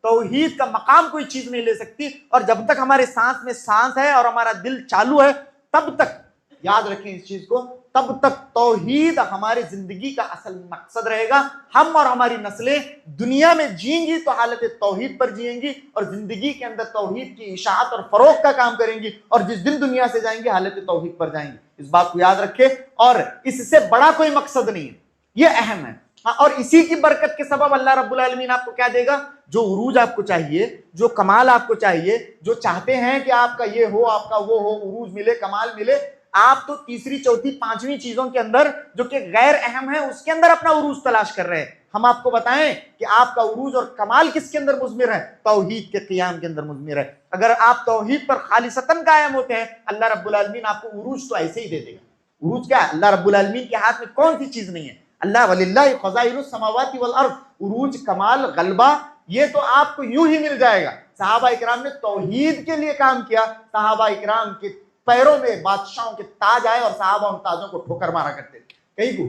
तौहीद का मकाम कोई चीज नहीं ले सकती। और जब तक हमारे सांस में सांस है और हमारा दिल चालू है, तब तक याद रखें इस चीज को, तब तक तौहीद हमारी जिंदगी का असल मकसद रहेगा। हम और हमारी नस्लें दुनिया में जिएंगी तो हालत तौहीद पर जिएंगी और जिंदगी के अंदर तौहीद की इशाअत और फरोग का काम करेंगी। और जिस दिन दुनिया से जाएंगे हालत तौहीद पर जाएंगी। इस बात को याद रखें, और इससे बड़ा कोई मकसद नहीं है, ये अहम है। हाँ, और इसी की बरकत के सबब अल्लाह रब्बुल आलमीन आपको क्या देगा? जो उरूज आपको चाहिए, जो कमाल आपको चाहिए, जो चाहते हैं कि आपका ये हो, आपका वो हो, उरूज मिले, कमाल मिले, आप तो तीसरी चौथी पांचवी चीजों के अंदर जो कि गैर अहम है उसके अंदर अपना उरूज तलाश कर रहे हैं। हम आपको बताएं कि आपका उरूज और कमाल किसके अंदर मुज़मिर है? तौहीद के क़ियाम के अंदर मुज़मिर है। अगर आप तौहीद पर खालिसतन कायम होते हैं, अल्लाह रब्बुल आलमीन आपको उरूज तो ऐसे ही दे देगा। उरूज क्या है? अल्लाह रब्बुल आलमीन के हाथ में कौन सी चीज नहीं है? अल्लाह वलिल्लाहि ख़ज़ाइनुस समावाति वल अर्ज़, उरूज, कमाल, गलबा, ये तो आपको यूं ही मिल जाएगा। सहाबा इकराम ने तौहीद के लिए काम किया। सहाबा इकराम के पैरों में बादशाहों के ताज आए और सहाबा उन ताजों को ठोकर मारा करते थे। कहीं को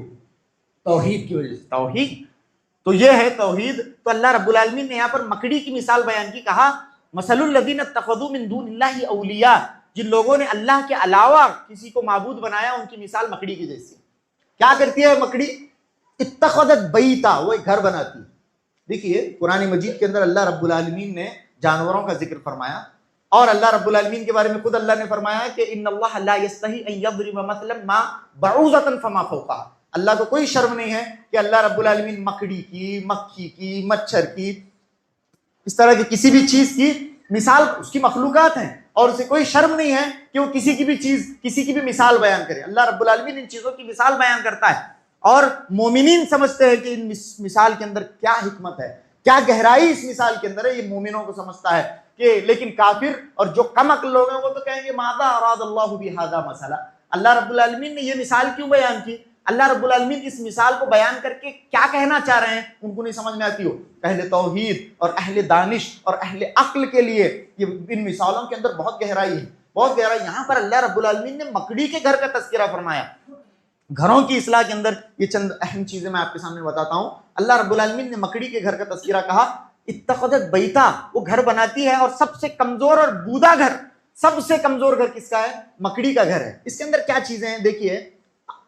तौहीद की वजह से। तौहीद तो ये है तौहीद। तो अल्लाह रब्बुल आलमीन ने यहाँ पर मकड़ी की मिसाल बयान की, कहा मसलुल लज़ीना इत्तख़ज़ू मिन दूनिल्लाहि औलिया, जिन लोगों ने अल्लाह के अलावा किसी को माबूद बनाया, उनकी मिसाल मकड़ी की जैसी। क्या करती है मकड़ी? इत्तख़ज़त बैता, वो एक घर बनाती है। देखिए कुरान मजीद के अंदर अल्लाह रब्बुल आलमीन ने जानवरों का जिक्र फरमाया और अल्लाह रब्बुल आलमीन के बारे में खुद अल्लाह ने फरमाया कि इन्नल्लाह ला यस्तही अन यज़रिब मसलन मा बऊज़तन फमा फ़ौक़हा। अल्लाह को कोई शर्म नहीं है कि अल्लाह रब्बुल आलमीन मकड़ी की, मक्खी की, मच्छर की, इस तरह की किसी भी चीज की मिसाल, उसकी मखलूकात हैं और उसे कोई शर्म नहीं है कि वो किसी की भी चीज, किसी की भी मिसाल बयान करे। अल्लाह रब्बुल आलमीन इन चीजों की मिसाल बयान करता है और मोमिनीन समझते हैं कि इन मिसाल के अंदर क्या हिकमत है, क्या गहराई इस मिसाल के अंदर है, ये मोमिनों को समझता है कि। लेकिन काफिर और जो कम अक्ल लोग हैं वो तो कहेंगे मादा अरादल्लाहु बिहादा मसला, अल्लाह रब्बुल आलमीन ने ये मिसाल क्यों बयान की, अल्लाह रब्बुल आलमीन इस मिसाल को बयान करके क्या कहना चाह रहे हैं, उनको नहीं समझ में आती हो। अहले तौहीद और अहले दानिश और अहले अक्ल के लिए ये इन मिसालों के अंदर बहुत गहराई है, बहुत गहराई। यहाँ पर अल्लाह रब्बुल आलमीन ने मकड़ी के घर का तज़किरा फरमाया। घरों की इस्लाह के अंदर ये चंद अहम चीजें मैं आपके सामने बताता हूँ। अल्लाह रब्बुल आलमीन ने मकड़ी के घर का तज़किरा कहा, इत्तख़ज़त बैता, वो घर बनाती है और सबसे कमजोर और बूदा घर, सबसे कमजोर घर किसका है? मकड़ी का घर है। इसके अंदर क्या चीजें हैं? देखिए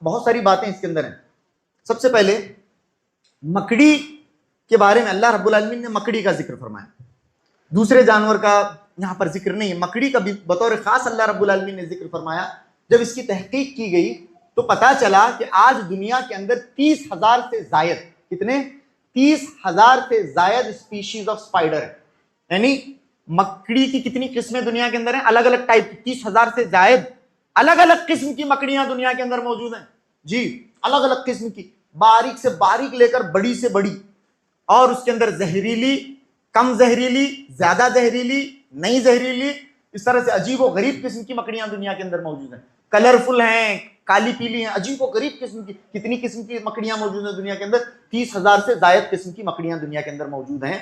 बहुत सारी बातें इसके अंदर हैं। सबसे पहले मकड़ी के बारे में अल्लाह रब्बुल आलमीन ने मकड़ी का जिक्र फरमाया, दूसरे जानवर का यहाँ पर जिक्र नहीं है, मकड़ी का भी बतौर खास अल्लाह रब्बुल आलमीन ने जिक्र फरमाया। जब इसकी तहकीक की गई तो पता चला कि आज दुनिया के अंदर 30,000 से जायद, कितने? 30,000 से जायद स्पीशीज ऑफ स्पाइडर है। यानी मकड़ी की कितनी किस्में दुनिया के अंदर हैं? अलग अलग टाइप, 30,000 से जायद अलग अलग किस्म की मकड़ियां दुनिया के अंदर मौजूद हैं जी, अलग अलग किस्म की, बारीक से बारीक लेकर बड़ी से बड़ी, और उसके अंदर जहरीली, कम जहरीली, ज्यादा जहरीली, नहीं जहरीली, इस तरह से अजीब और गरीब किस्म की मकड़ियां दुनिया के अंदर मौजूद हैं। कलरफुल हैं, काली पीली हैं, अजीब और गरीब किस्म की, कितनी किस्म की मकड़ियां मौजूद हैं दुनिया के अंदर? 30,000 से जायद किस्म की मकड़ियां दुनिया के अंदर मौजूद हैं।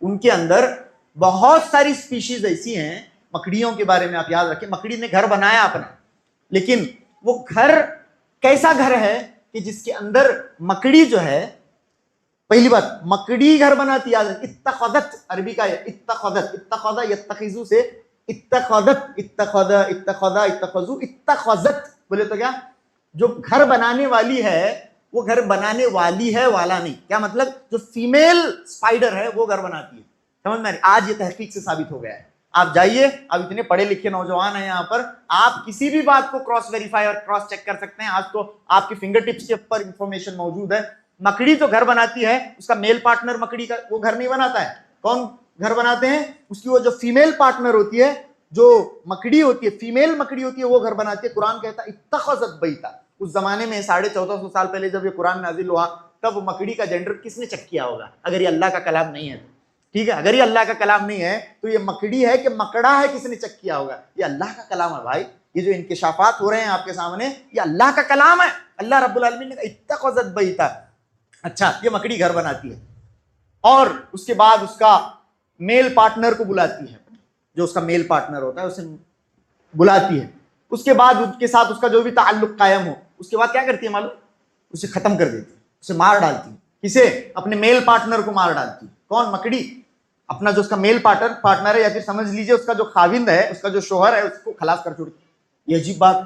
उनके अंदर बहुत सारी स्पीशीज ऐसी हैं। मकड़ियों के बारे में आप याद रखें, मकड़ी ने घर बनाया अपना, लेकिन वो घर कैसा घर है कि जिसके अंदर मकड़ी जो है, पहली बात मकड़ी घर बनाती है। इत्तख़ज़त अरबी का इत्तख़ज़त, इत्तख़ज़ यत्तख़िज़ु से इत्तख़ज़त, इत्तख़ज़, इत्तख़ज़, इत्तख़ज़ु, इत्तख़ज़त बोले तो क्या? जो घर बनाने वाली है वो घर बनाने वाली है वाला नहीं। क्या मतलब? जो फीमेल स्पाइडर है वो घर बनाती है। समझ में? आज ये तहकीक से साबित हो गया है। आप जाइए, अब इतने पढ़े लिखे नौजवान हैं यहाँ पर, आप किसी भी बात को क्रॉस वेरीफाई और क्रॉस चेक कर सकते हैं। आज तो आपके फिंगर टिप्स के ऊपर इंफॉर्मेशन मौजूद है। मकड़ी जो घर बनाती है उसका मेल पार्टनर मकड़ी का वो घर नहीं बनाता है। कौन घर बनाते हैं? उसकी वो जो फीमेल पार्टनर होती है, जो मकड़ी होती है, फीमेल मकड़ी होती है, वो घर बनाती है। कुरान कहता है इत्तख़ज़त बैता। उस जमाने में 1450 साल पहले जब ये कुरान नाजिल हुआ तब मकड़ी का जेंडर किसने चेक किया होगा? अगर ये अल्लाह का कलाम नहीं है, ठीक है, अगर ये अल्लाह का कलाम नहीं है तो ये मकड़ी है कि मकड़ा है, किसने चेक किया होगा? ये अल्लाह का कलाम है भाई। ये जो इंकिशाफात हो रहे हैं आपके सामने, ये अल्लाह का कलाम है। अल्लाह रब्बुल आलमीन ने कहा इत्तख़ज़त बैता। अच्छा, ये मकड़ी घर बनाती है और उसके बाद उसका मेल पार्टनर को बुलाती है, जो उसका मेल पार्टनर होता है उसे बुलाती है। उसके बाद उसके साथ उसका जो भी ताल्लुक कायम हो, उसके बाद क्या करती है मालूम? उसे खत्म कर देती है, उसे मार डालती है। किसे? अपने मेल पार्टनर को मार डालती है। कौन? मकड़ी अपना जो उसका मेल पार्टनर है, या फिर समझ लीजिए उसका जो खाविंद है, उसका जो शोहर है, उसको खलास कर छोड़ती। ये अजीब बात।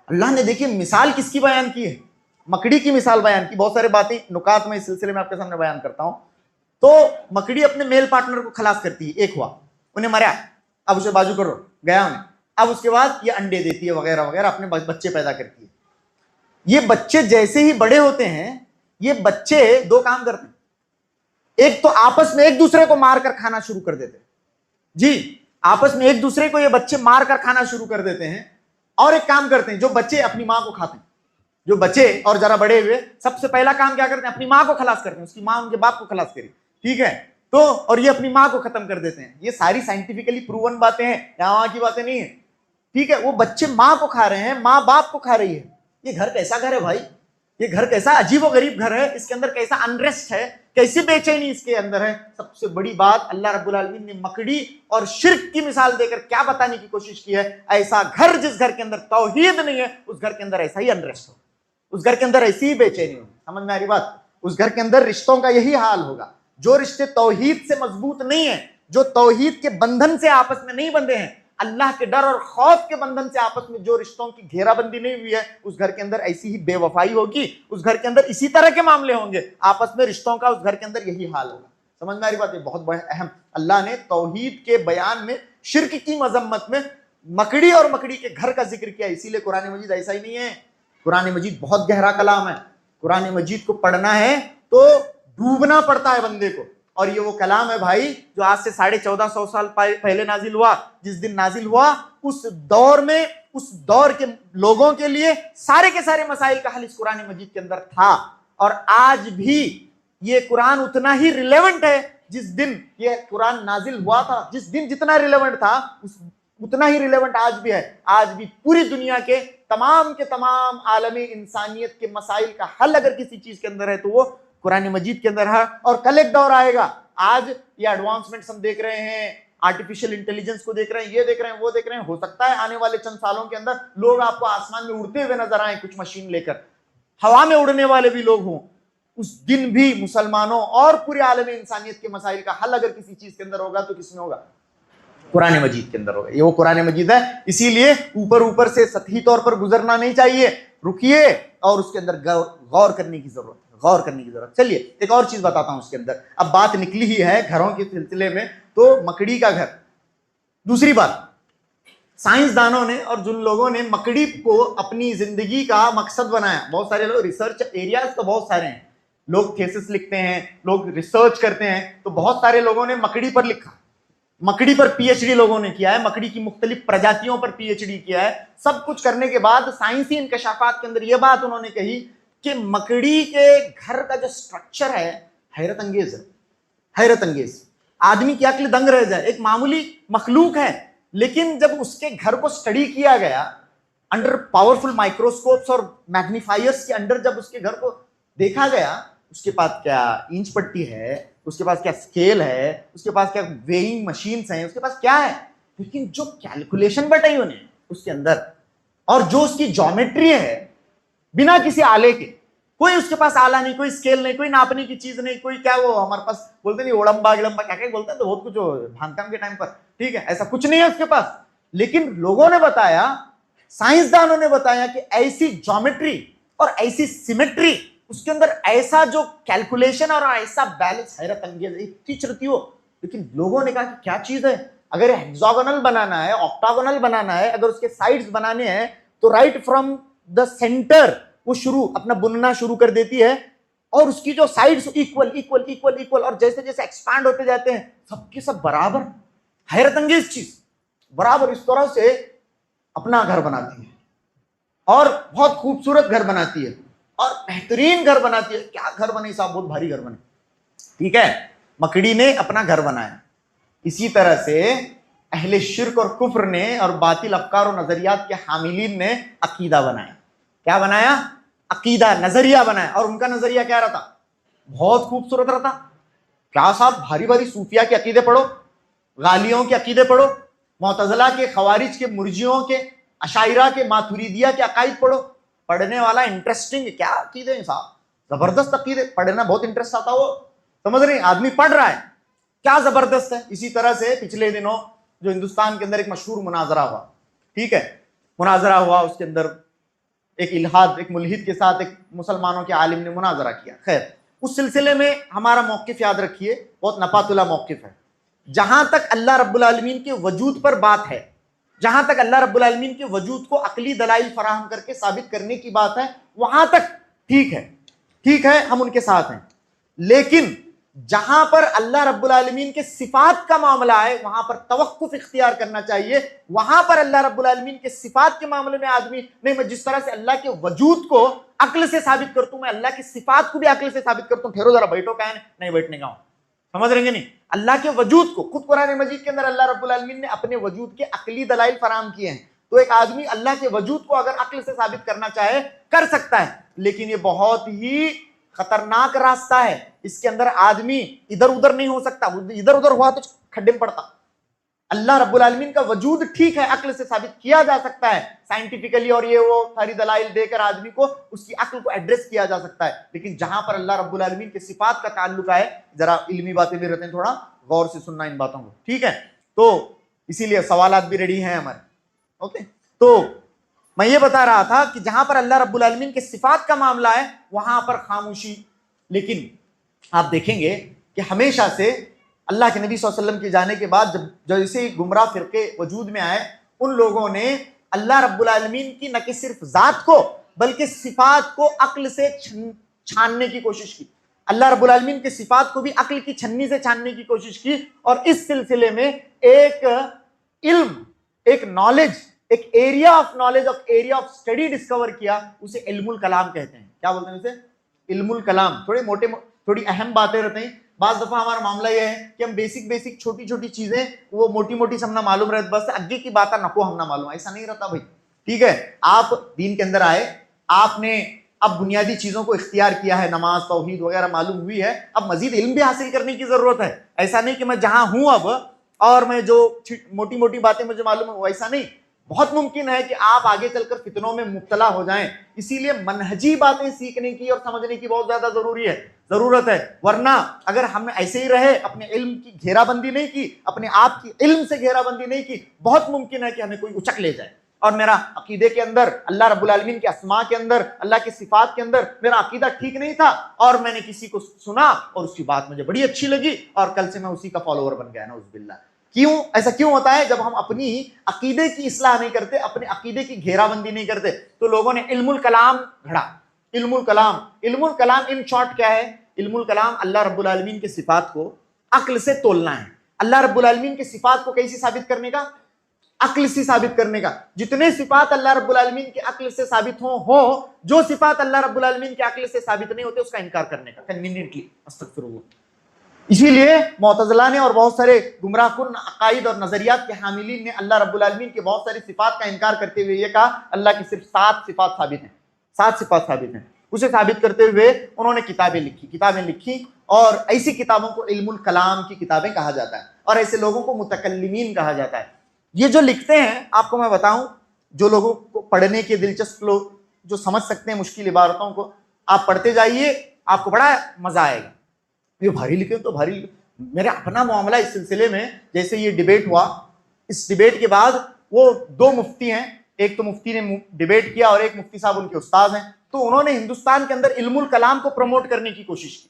अल्लाह ने देखिए मिसाल किसकी बयान की है? मकड़ी की मिसाल बयान की। बहुत सारे बातें नुकात में इस सिलसिले में आपके सामने बयान करता हूं। तो मकड़ी अपने मेल पार्टनर को खलास करती है, एक हुआ, उन्हें मरा, अब उसे बाजू करो, गया उन्हें। अब उसके बाद ये अंडे देती है वगैरह वगैरह, अपने बच्चे पैदा करती है। ये बच्चे जैसे ही बड़े होते हैं, ये बच्चे दो काम करते हैं। एक तो आपस में एक दूसरे को मारकर खाना शुरू कर देते हैं जी, आपस में एक दूसरे को ये बच्चे मारकर खाना शुरू कर देते हैं। और एक काम करते हैं, जो बच्चे अपनी मां को खाते हैं, जो बच्चे और जरा बड़े हुए, सबसे पहला काम क्या करते हैं? अपनी मां को खलास करते हैं। उसकी मां उनके बाप को खलास करी, ठीक है, तो और ये अपनी मां को खत्म कर देते हैं। ये सारी साइंटिफिकली प्रूवन बातें हैं, यहां वहां की बातें नहीं है, ठीक है। वो बच्चे मां को खा रहे हैं, मां बाप को खा रही है। ये घर कैसा घर है भाई? ये घर कैसा अजीब व गरीब घर है, इसके अंदर कैसा अनरेस्ट है, कैसी बेचैनी इसके अंदर है। सबसे बड़ी बात अल्लाह रब्बुल आलमीन ने मकड़ी और शिर्क की मिसाल देकर क्या बताने की कोशिश की है, ऐसा घर जिस घर के अंदर तौहीद नहीं है उस घर के अंदर ऐसा ही अनरेस्ट हो, उस घर के अंदर ऐसी ही बेचैनी हो। समझ में आ रही बात? उस घर के अंदर रिश्तों का यही हाल होगा। जो रिश्ते तौहीद से मजबूत नहीं है, जो तौहीद के बंधन से आपस में नहीं बंधे हैं, अल्लाह के डर और खौफ के बंधन से आपस में जो रिश्तों की घेराबंदी नहीं हुई है, उस घर के अंदर ऐसी ही बेवफाई होगी, उस घर के अंदर इसी तरह के मामले होंगे आपस में रिश्तों का, उस घर के अंदर यही हाल होगा। समझ में आ रही बात? बहुत बड़ा अहम, अल्लाह ने तौहीद के बयान में शिर्क की मजम्मत में मकड़ी और मकड़ी के घर का जिक्र किया। इसीलिए कुरान मजीद ऐसा ही नहीं है, कुरान मजीद बहुत गहरा कलाम है। कुरान मजीद को पढ़ना है तो डूबना पड़ता है बंदे को। और ये वो कलाम है भाई जो आज से 1450 साल पहले नाजिल हुआ। जिस दिन नाजिल हुआ उस दौर में, उस दौर के लोगों के लिए सारे के सारे मसाइल का हल इस कुरान मजीद के अंदर था। और आज भी ये कुरान उतना ही रिलेवेंट है जिस दिन ये कुरान नाजिल हुआ था। जिस दिन जितना रिलेवेंट था उतना ही रिलेवेंट आज भी है। आज भी पूरी दुनिया के तमाम आलमी इंसानियत के मसाइल का हल अगर किसी चीज के अंदर है तो वो कुरान मजीद के अंदर है। और कल एक दौर आएगा, आज ये एडवांसमेंट्स हम देख रहे हैं, आर्टिफिशियल इंटेलिजेंस को देख रहे हैं, ये देख रहे हैं, वो देख रहे हैं, हो सकता है आने वाले चंद सालों के अंदर लोग आपको आसमान में उड़ते हुए नजर आए, कुछ मशीन लेकर, हवा में उड़ने वाले भी लोग हों। उस दिन भी मुसलमानों और पूरे आलमी इंसानियत के मसाइल का हल अगर किसी चीज के अंदर होगा तो किसमें होगा? कुरान मजीद के अंदर होगा। ये वो कुरान मजीद है। इसीलिए ऊपर से सतही तौर पर गुजरना नहीं चाहिए, रुकिए और उसके अंदर गौर करने की जरूरत है, गौर करने की जरूरत। चलिए एक और चीज बताता हूं उसके अंदर। अब बात निकली ही है घरों के सिलसिले में, तो मकड़ी का घर। दूसरी बात, साइंसदानों ने और जिन लोगों ने मकड़ी को अपनी जिंदगी का मकसद बनाया, बहुत सारे लोग, रिसर्च एरियाज तो बहुत सारे हैं, लोग थेसिस लिखते हैं, लोग रिसर्च करते हैं, तो बहुत सारे लोगों ने मकड़ी पर लिखा, मकड़ी पर पीएचडी लोगों ने किया है, मकड़ी की मुख्तलिफ प्रजातियों पर पीएचडी किया है। सब कुछ करने के बाद साइंसी इंकशाफात के अंदर यह बात उन्होंने कही कि मकड़ी के घर का जो स्ट्रक्चर है हैरत अंगेज है, हैरत अंगेज। आदमी की अक्ल दंग रह जाए। एक मामूली मखलूक है, लेकिन जब उसके घर को स्टडी किया गया अंडर पावरफुल माइक्रोस्कोप्स और मैग्नीफायर्स के अंडर, जब उसके घर को देखा गया, उसके पास क्या इंच पट्टी है, उसके पास क्या स्केल है, उसके पास क्या वेइंग मशीन्स हैं, उसके पास क्या है, लेकिन जो कैलकुलेशन बताई उन्हें उसके अंदर और जो उसकी ज्योमेट्री है, बिना किसी आले के, कोई उसके पास आला नहीं, कोई स्केल नहीं, कोई नापने की चीज नहीं, कोई क्या वो हमारे पास बोलते नहीं ओडम्बा गिडम्बा क्या क्या बोलते हैं, तो बहुत कुछ भांगकाम के टाइम पर, ठीक है, ऐसा कुछ नहीं है उसके पास। लेकिन लोगों ने बताया, साइंसदानों ने बताया कि ऐसी ज्योमेट्री और ऐसी सिमेट्री, उसके अंदर ऐसा जो कैलकुलेशन और ऐसा बैलेंस, हैरत अंगेज, इतनी चलती हो। लेकिन लोगों ने कहा कि क्या चीज है, अगर हेक्सागोनल बनाना है, ऑक्टागोनल बनाना है, अगर उसके साइड्स बनाने हैं तो राइट फ्रॉम द सेंटर वो शुरू अपना बुनना शुरू कर देती है और उसकी जो sides equal equal equal equal, और जैसे जैसे एक्सपांड होते जाते हैं सबके सब बराबर, हैरत अंगेज चीज, बराबर इस तरह से अपना घर बनाती है और बहुत खूबसूरत घर बनाती है और बेहतरीन घर बनाती है। क्या घर बने साहब, बहुत भारी घर बने, ठीक है, मकड़ी ने अपना घर बनाया। इसी तरह से अहले शिर्क और कुफ्र ने और बातिल अफकार और नजरियात के हामिलीन ने अकीदा बनाया। क्या बनाया? अकीदा, नजरिया बनाया। और उनका नजरिया क्या रहता? बहुत खूबसूरत रहता। क्या साहब, भारी भारी सूफिया के अकीदे पढ़ो, गालियों के अकीदे पढ़ो, मुअतज़िला के, खवारिज के, मुर्जियों के, अशाइरा के, मातुरीदिया के अकाइद पढ़ो। पढ़ने वाला इंटरेस्टिंग, क्या अकीदे हैं साहब, जबरदस्त अकीदे, पढ़ना बहुत इंटरेस्ट आता। वो समझ रहे, आदमी पढ़ रहा है, क्या जबरदस्त है। इसी तरह से पिछले दिनों जो हिंदुस्तान के अंदर एक मशहूर मुनाजरा हुआ, ठीक है, मुनाजरा हुआ, उसके अंदर एक इल्हाद, एक मुल्हिद के साथ एक मुसलमानों के आलिम ने मुनाजरा किया। खैर, उस सिलसिले में हमारा मौकिफ याद रखिए, बहुत नफातुल्ला मौकिफ है। जहां तक अल्लाह रब्बुल आलमीन के वजूद पर बात है, जहां तक अल्लाह रब्बुल आलमीन के वजूद को अकली दलाइल फराहम करके साबित करने की बात है, वहां तक ठीक है, ठीक है, हम उनके साथ हैं। लेकिन जहां पर अल्लाह रब्बुल आलमीन के सिफात का मामला है, वहां पर तवक्कुफ इख्तियार करना चाहिए। वहां पर अल्लाह रब्बुल आलमीन के सिफात के मामले में आदमी नहीं, मैं जिस तरह से अल्लाह के वजूद को अक्ल से साबित करता हूं, मैं अल्लाह की सिफात को भी अक्ल से साबित करता हूं। ठहरो जरा, बैठो, क्या नहीं बैठने का, समझ रहे नहीं? अल्लाह के वजूद को खुद कुरान मजीद के अंदर अल्लाह रब्बुल आलमीन ने अपने वजूद के अकली दलाइल फराहम किए हैं। तो एक आदमी अल्लाह के वजूद को अगर अक्ल से साबित करना चाहे कर सकता है, लेकिन ये बहुत ही खतरनाक रास्ता है। इसके अंदर आदमी इधर उधर नहीं हो सकता, इधर उधर हुआ तो खड्डे में पड़ता। अल्लाह रब्बुल आलमीन का वजूद ठीक है, अक्ल से साबित किया जा सकता है साइंटिफिकली, और ये वो सारी दलाइल देकर आदमी को उसकी अक्ल को एड्रेस किया जा सकता है। लेकिन जहां पर अल्लाह रब्बुल आलमीन के सिफात का ताल्लुक है, जरा इल्मी बातें भी रहते हैं, थोड़ा गौर से सुनना इन बातों को, ठीक है। तो इसीलिए सवालात भी रेडी हैं हमारे, ओके। तो मैं ये बता रहा था कि जहां पर अल्लाह रब्बुल आलमीन के सिफात का मामला है वहां पर खामोशी। लेकिन आप देखेंगे कि हमेशा से अल्लाह के नबी सल्लल्लाहु अलैहि वसल्लम के जाने के बाद जब जैसे गुमराह फिरके वजूद में आए, उन लोगों ने अल्लाह रब्बुल आलमीन की न कि सिर्फ जात को बल्कि सिफात को अक्ल से छानने की कोशिश की। अल्लाह रब्बुल आलमीन के सिफात को भी अक्ल की छन्नी से छानने की कोशिश की, और इस सिलसिले में एक इल्म, एक नॉलेज, एक area of knowledge, of area of study discover किया। उसे इल्मुल कलाम कहते हैं। क्या बोलते हैं उसे? इल्मुल कलाम। थोड़ी अहम बातें रहते हैं। बाज दफा हमारा मामला यह है कि हम बेसिक छोटी छोटी चीजें वो मोटी मोटी से हमना मालूम रहता, बस आगे की बात नको हमना मालूम। ऐसा नहीं रहता भाई, ठीक है। आप दीन के अंदर आए, आपने अब बुनियादी चीजों को इख्तियार किया है, नमाज तौहीद वगैरह मालूम हुई है, अब मजीद इल्म भी हासिल करने की जरूरत है। ऐसा नहीं कि मैं जहां हूं अब और मैं जो मोटी मोटी बातें मुझे मालूम है वैसा नहीं। बहुत मुमकिन है कि आप आगे चलकर फितनों में मुब्तला हो जाएं। इसीलिए मनहजी बातें सीखने की और समझने की बहुत ज्यादा जरूरत है। वरना अगर हम ऐसे ही रहे, अपने इल्म की घेराबंदी नहीं की, अपने आप की इल्म से घेराबंदी नहीं की, बहुत मुमकिन है कि हमें कोई उचक ले जाए। और मेरा अकीदे के अंदर, अल्लाह रब्बुल आलमीन के अस्मा के अंदर, अल्लाह की सिफात के अंदर मेरा अकीदा ठीक नहीं था, और मैंने किसी को सुना और उसकी बात मुझे बड़ी अच्छी लगी और कल से मैं उसी का फॉलोअर बन गया। नऊज़ुबिल्लाह। क्यों ऐसा क्यों होता है? जब हम अपनी अकीदे की इस्लाह नहीं करते, अपने अकीदे की घेराबंदी नहीं करते। तो लोगों ने इल्मुल कलाम घड़ा। इल्मुल कलाम इन शॉर्ट क्या है? इल्मुल कलाम अल्लाह रब्बुल आलमीन के सिफात को अक्ल से तोलना है। अल्लाह रब्बुल आलमीन के सिफात को कैसे साबित करने का? अक्ल से साबित करने का। जितने सिफात अल्लाह रब्बुल आलमीन के अक्ल से साबित हो, जो सिफात अल्लाह रब्बुल आलमीन के अक्ल से साबित नहीं होते उसका इनकार करने का, कन्वीनियंटली। अस्तगफिरुल्लाह। इसीलिए मुअतज़िला ने और बहुत सारे गुमराहकुन अकाइद और नजरियात के हामिलीन ने अल्लाह रब्बुल आलमीन के बहुत सारी सिफात का इनकार करते हुए ये कहा अल्लाह की सिर्फ 7 सिफात साबित हैं। 7 सिफात साबित हैं। उसे साबित करते हुए उन्होंने किताबें लिखी, और ऐसी किताबों को इल्मुल कलाम की किताबें कहा जाता है, और ऐसे लोगों को मुतकल्लिमीन कहा जाता है। ये जो लिखते हैं, आपको मैं बताऊं, जो लोगों को पढ़ने के दिलचस्प लोग जो समझ सकते हैं मुश्किल इबारतों को, आप पढ़ते जाइए, आपको बड़ा मजा आएगा। ये भारी लिखे तो भारी लिखे। मेरा अपना मामला इस सिलसिले में, जैसे ये डिबेट हुआ, इस डिबेट के बाद वो 2 मुफ्ती हैं, एक तो मुफ्ती ने डिबेट किया और एक मुफ्ती साहब उनके उस्ताद हैं, तो उन्होंने हिंदुस्तान के अंदर इल्मुल कलाम को प्रमोट करने की कोशिश की।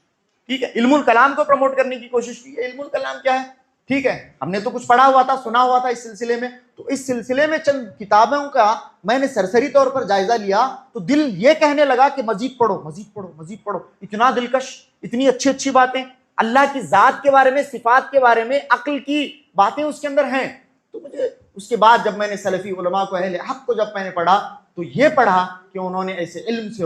ठीक है, इल्मुल कलाम को प्रमोट करने की कोशिश की। इल्मुल कलाम क्या है? ठीक है, हमने तो कुछ पढ़ा हुआ था, सुना हुआ था इस सिलसिले में, तो इस सिलसिले में चंद किताबों का मैंने सरसरी तौर पर जायजा लिया, तो दिल ये कहने लगा कि मजीद पढ़ो, इतना दिलकश, इतनी अच्छी बातें अल्लाह की जात के बारे में, सिफात के बारे में, अक्ल की बातें उसके अंदर हैं। तो मुझे उसके बाद जब मैंने सलफी उलमा को, अहले हक को जब मैंने पढ़ा, तो ये पढ़ा कि उन्होंने ऐसे इल्म से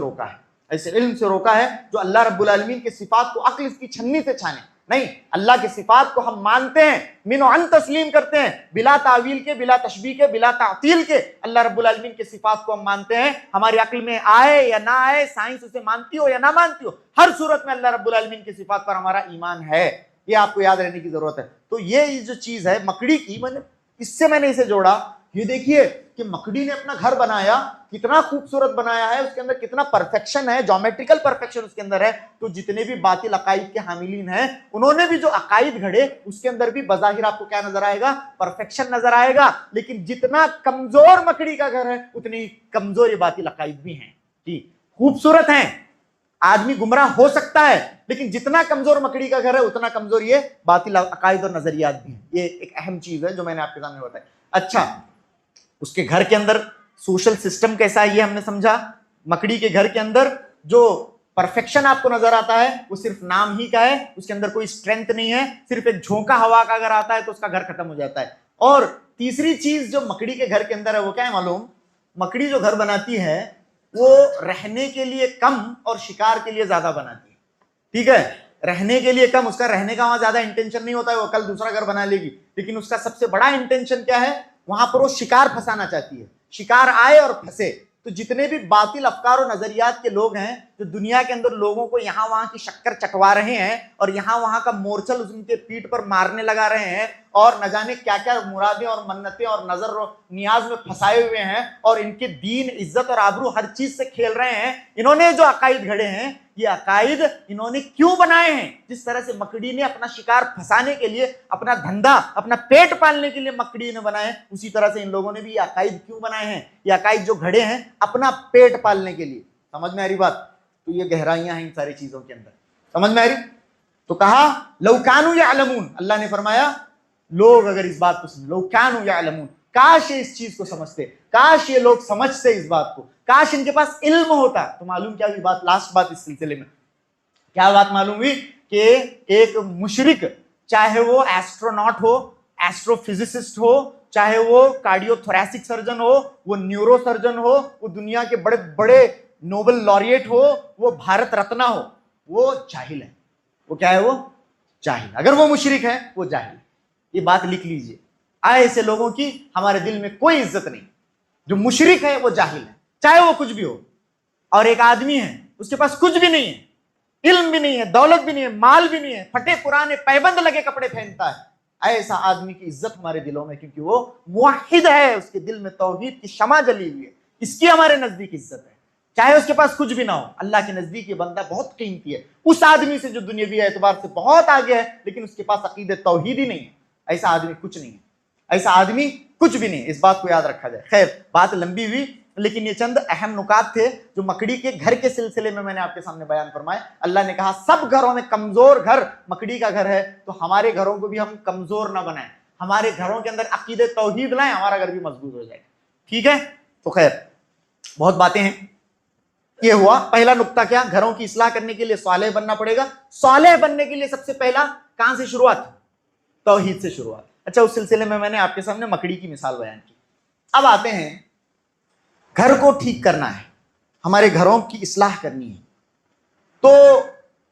रोका है जो अल्लाह रब्बुल आलमीन के सिफात को अक्ल की छन्नी से छाने। नहीं, अल्लाह के सिफात को हम मानते हैं, मिन व अन तस्लीम करते हैं, बिला तावील के, बिला तशबीह के, बिला तातील के। अल्लाह रब्बुल आलमीन के सिफात को हम मानते हैं, हमारी अक्ल में आए या ना आए, साइंस उसे मानती हो या ना मानती हो, हर सूरत में अल्लाह रब्बुल आलमीन के सिफात पर हमारा ईमान है। ये आपको याद रहने की जरूरत है। तो ये जो चीज है मकड़ी की, मैंने इसे जोड़ा। ये देखिए कि मकड़ी ने अपना घर बनाया, कितना खूबसूरत बनाया है, उसके अंदर कितना परफेक्शन है, ज्योमेट्रिकल परफेक्शन उसके अंदर है। तो जितने भी बातिल अकाइद के हामिलीन हैं, उन्होंने भी जो अकाइद घड़े, उसके अंदर भी बज़ाहिर आपको क्या नजर आएगा? परफेक्शन नजर आएगा। लेकिन जितना कमजोर मकड़ी का घर है, उतनी कमजोर ये बातिल अकाइद भी हैं। खूबसूरत हैं, आदमी गुमराह हो सकता है, लेकिन जितना कमजोर मकड़ी का घर है, उतना कमजोर ये बातिल अकाइद और नजरियात भी हैं। ये एक अहम चीज है जो मैंने आपके सामने बताई। अच्छा, उसके घर के अंदर सोशल सिस्टम कैसा है ये हमने समझा। मकड़ी के घर के अंदर जो परफेक्शन आपको नजर आता है वो सिर्फ नाम ही का है, उसके अंदर कोई स्ट्रेंथ नहीं है। सिर्फ एक झोंका हवा का अगर आता है तो उसका घर खत्म हो जाता है। और तीसरी चीज जो मकड़ी के घर के अंदर है वो क्या है मालूम? मकड़ी जो घर बनाती है वो रहने के लिए कम और शिकार के लिए ज्यादा बनाती है। ठीक है, रहने के लिए कम, उसका रहने का वहां ज्यादा इंटेंशन नहीं होता है, वो कल दूसरा घर बना लेगी। लेकिन उसका सबसे बड़ा इंटेंशन क्या है? वहां पर वो शिकार फंसाना चाहती है, शिकार आए और फंसे। तो जितने भी बातिल अफकार और नजरियात के लोग हैं जो दुनिया के अंदर लोगों को यहाँ वहां की शक्कर चटवा रहे हैं और यहाँ वहां का मोर्चल उनके पीठ पर मारने लगा रहे हैं और न जाने क्या क्या मुरादें और मन्नतें और नजर नियाज में फंसाए हुए हैं और इनके दीन इज्जत और आबरू हर चीज से खेल रहे हैं, इन्होंने जो अकायद घड़े हैं ये अकायद इन्होंने क्यों बनाए हैं? जिस तरह से मकड़ी ने अपना शिकार फंसाने के लिए, अपना धंधा, अपना पेट पालने के लिए मकड़ी ने बनाए, उसी तरह से इन लोगों ने भी ये अकायद क्यों बनाए हैं? ये अकायद जो घड़े हैं अपना पेट पालने के लिए। समझ में आ रही बात? तो ये गहराइयां हैं इन सारी चीजों के अंदर। समझ में आ रही? तो कहा लौकानु यअलमून, अल्लाह ने फरमाया लोग अगर इस बात को समझ, लौकानु यअलमून, काश ये इस चीज को समझते, काश ये लोग समझते इस बात को, काश इनके पास इल्म होता। तो मालूम क्या हुई बात? लास्ट बात इस सिलसिले में क्या बात मालूम हुई कि एक मुशरिक, चाहे वो एस्ट्रोनॉट हो, एस्ट्रोफिजिसिस्ट हो, चाहे वो कार्डियोथोरैसिक सर्जन हो, वो न्यूरो सर्जन हो, वो दुनिया के बड़े बड़े नोबेल लॉरिएट हो, वो भारत रत्न हो, वो जाहिल है। वो क्या है? वो जाहिल। अगर वो मुशरिक है वो जाहिल। ये बात लिख लीजिए, आए ऐसे लोगों की हमारे दिल में कोई इज्जत नहीं। जो मुशरिक है वो जाहिल है, चाहे वो कुछ भी हो। और एक आदमी है उसके पास कुछ भी नहीं है, इल्म भी नहीं है, दौलत भी नहीं है, माल भी नहीं है, फटे पुराने पैबंद लगे कपड़े पहनता है, ऐसा आदमी की इज्जत हमारे दिलों में, क्योंकि वो मुवहिद है, उसके दिल में तौहीद की शमा जली हुई है, इसकी हमारे नजदीक इज्जत है। चाहे उसके पास कुछ भी ना हो, अल्लाह के नजदीक ये बंदा बहुत कीमती है, उस आदमी से जो दुनियावी एतबार से बहुत आगे है, लेकिन उसके पास अकीदे तौहीद ही नहीं है। ऐसा आदमी कुछ नहीं है, ऐसा आदमी कुछ भी नहीं है। इस बात को याद रखा जाए। खैर, बात लंबी हुई, लेकिन ये चंद अहम नुकात थे जो मकड़ी के घर के सिलसिले में मैंने आपके सामने बयान फरमाए। अल्लाह ने कहा सब घरों में कमजोर घर मकड़ी का घर है, तो हमारे घरों को भी हम कमजोर ना बनाएं, हमारे घरों के अंदर अकीदे तौहीद लाएं, हमारा घर भी मजबूत हो जाएगा। ठीक है? तो खैर, बहुत बातें हैं। ये हुआ पहला नुक्ता, क्या? घरों की इस्लाह करने के लिए सालेह बनना पड़ेगा। सालेह बनने के लिए सबसे पहला कहां से शुरुआत? तौहीद से शुरुआत। अच्छा, उस सिलसिले में मैंने आपके सामने मकड़ी की मिसाल बयान की। अब आते हैं, घर को ठीक करना है, हमारे घरों की इस्लाह करनी है, तो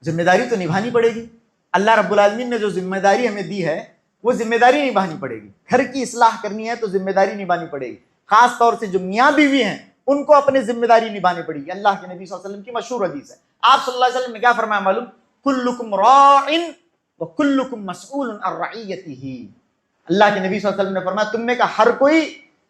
जिम्मेदारी तो निभानी पड़ेगी। अल्लाह रब्बुल आलमीन ने जो जिम्मेदारी हमें दी है वो जिम्मेदारी निभानी पड़ेगी। घर की इस्लाह करनी है तो जिम्मेदारी निभानी पड़ेगी। खास तौर से जो मियाँ बीवी हैं उनको अपनी जिम्मेदारी निभानी पड़ेगी। अल्लाह के नबी सल्लल्लाहु अलैहि वसल्लम की मशहूर हदीस है, आप सल्लल्लाहु अलैहि वसल्लम ने क्या फरमाया मालूम? कुल्लुकुम राइन व कुल्लुकुम मसऊलुन अन रइयतिही। अल्लाह के नबी सल्लल्लाहु अलैहि वसल्लम ने फरमाया तुम में का हर कोई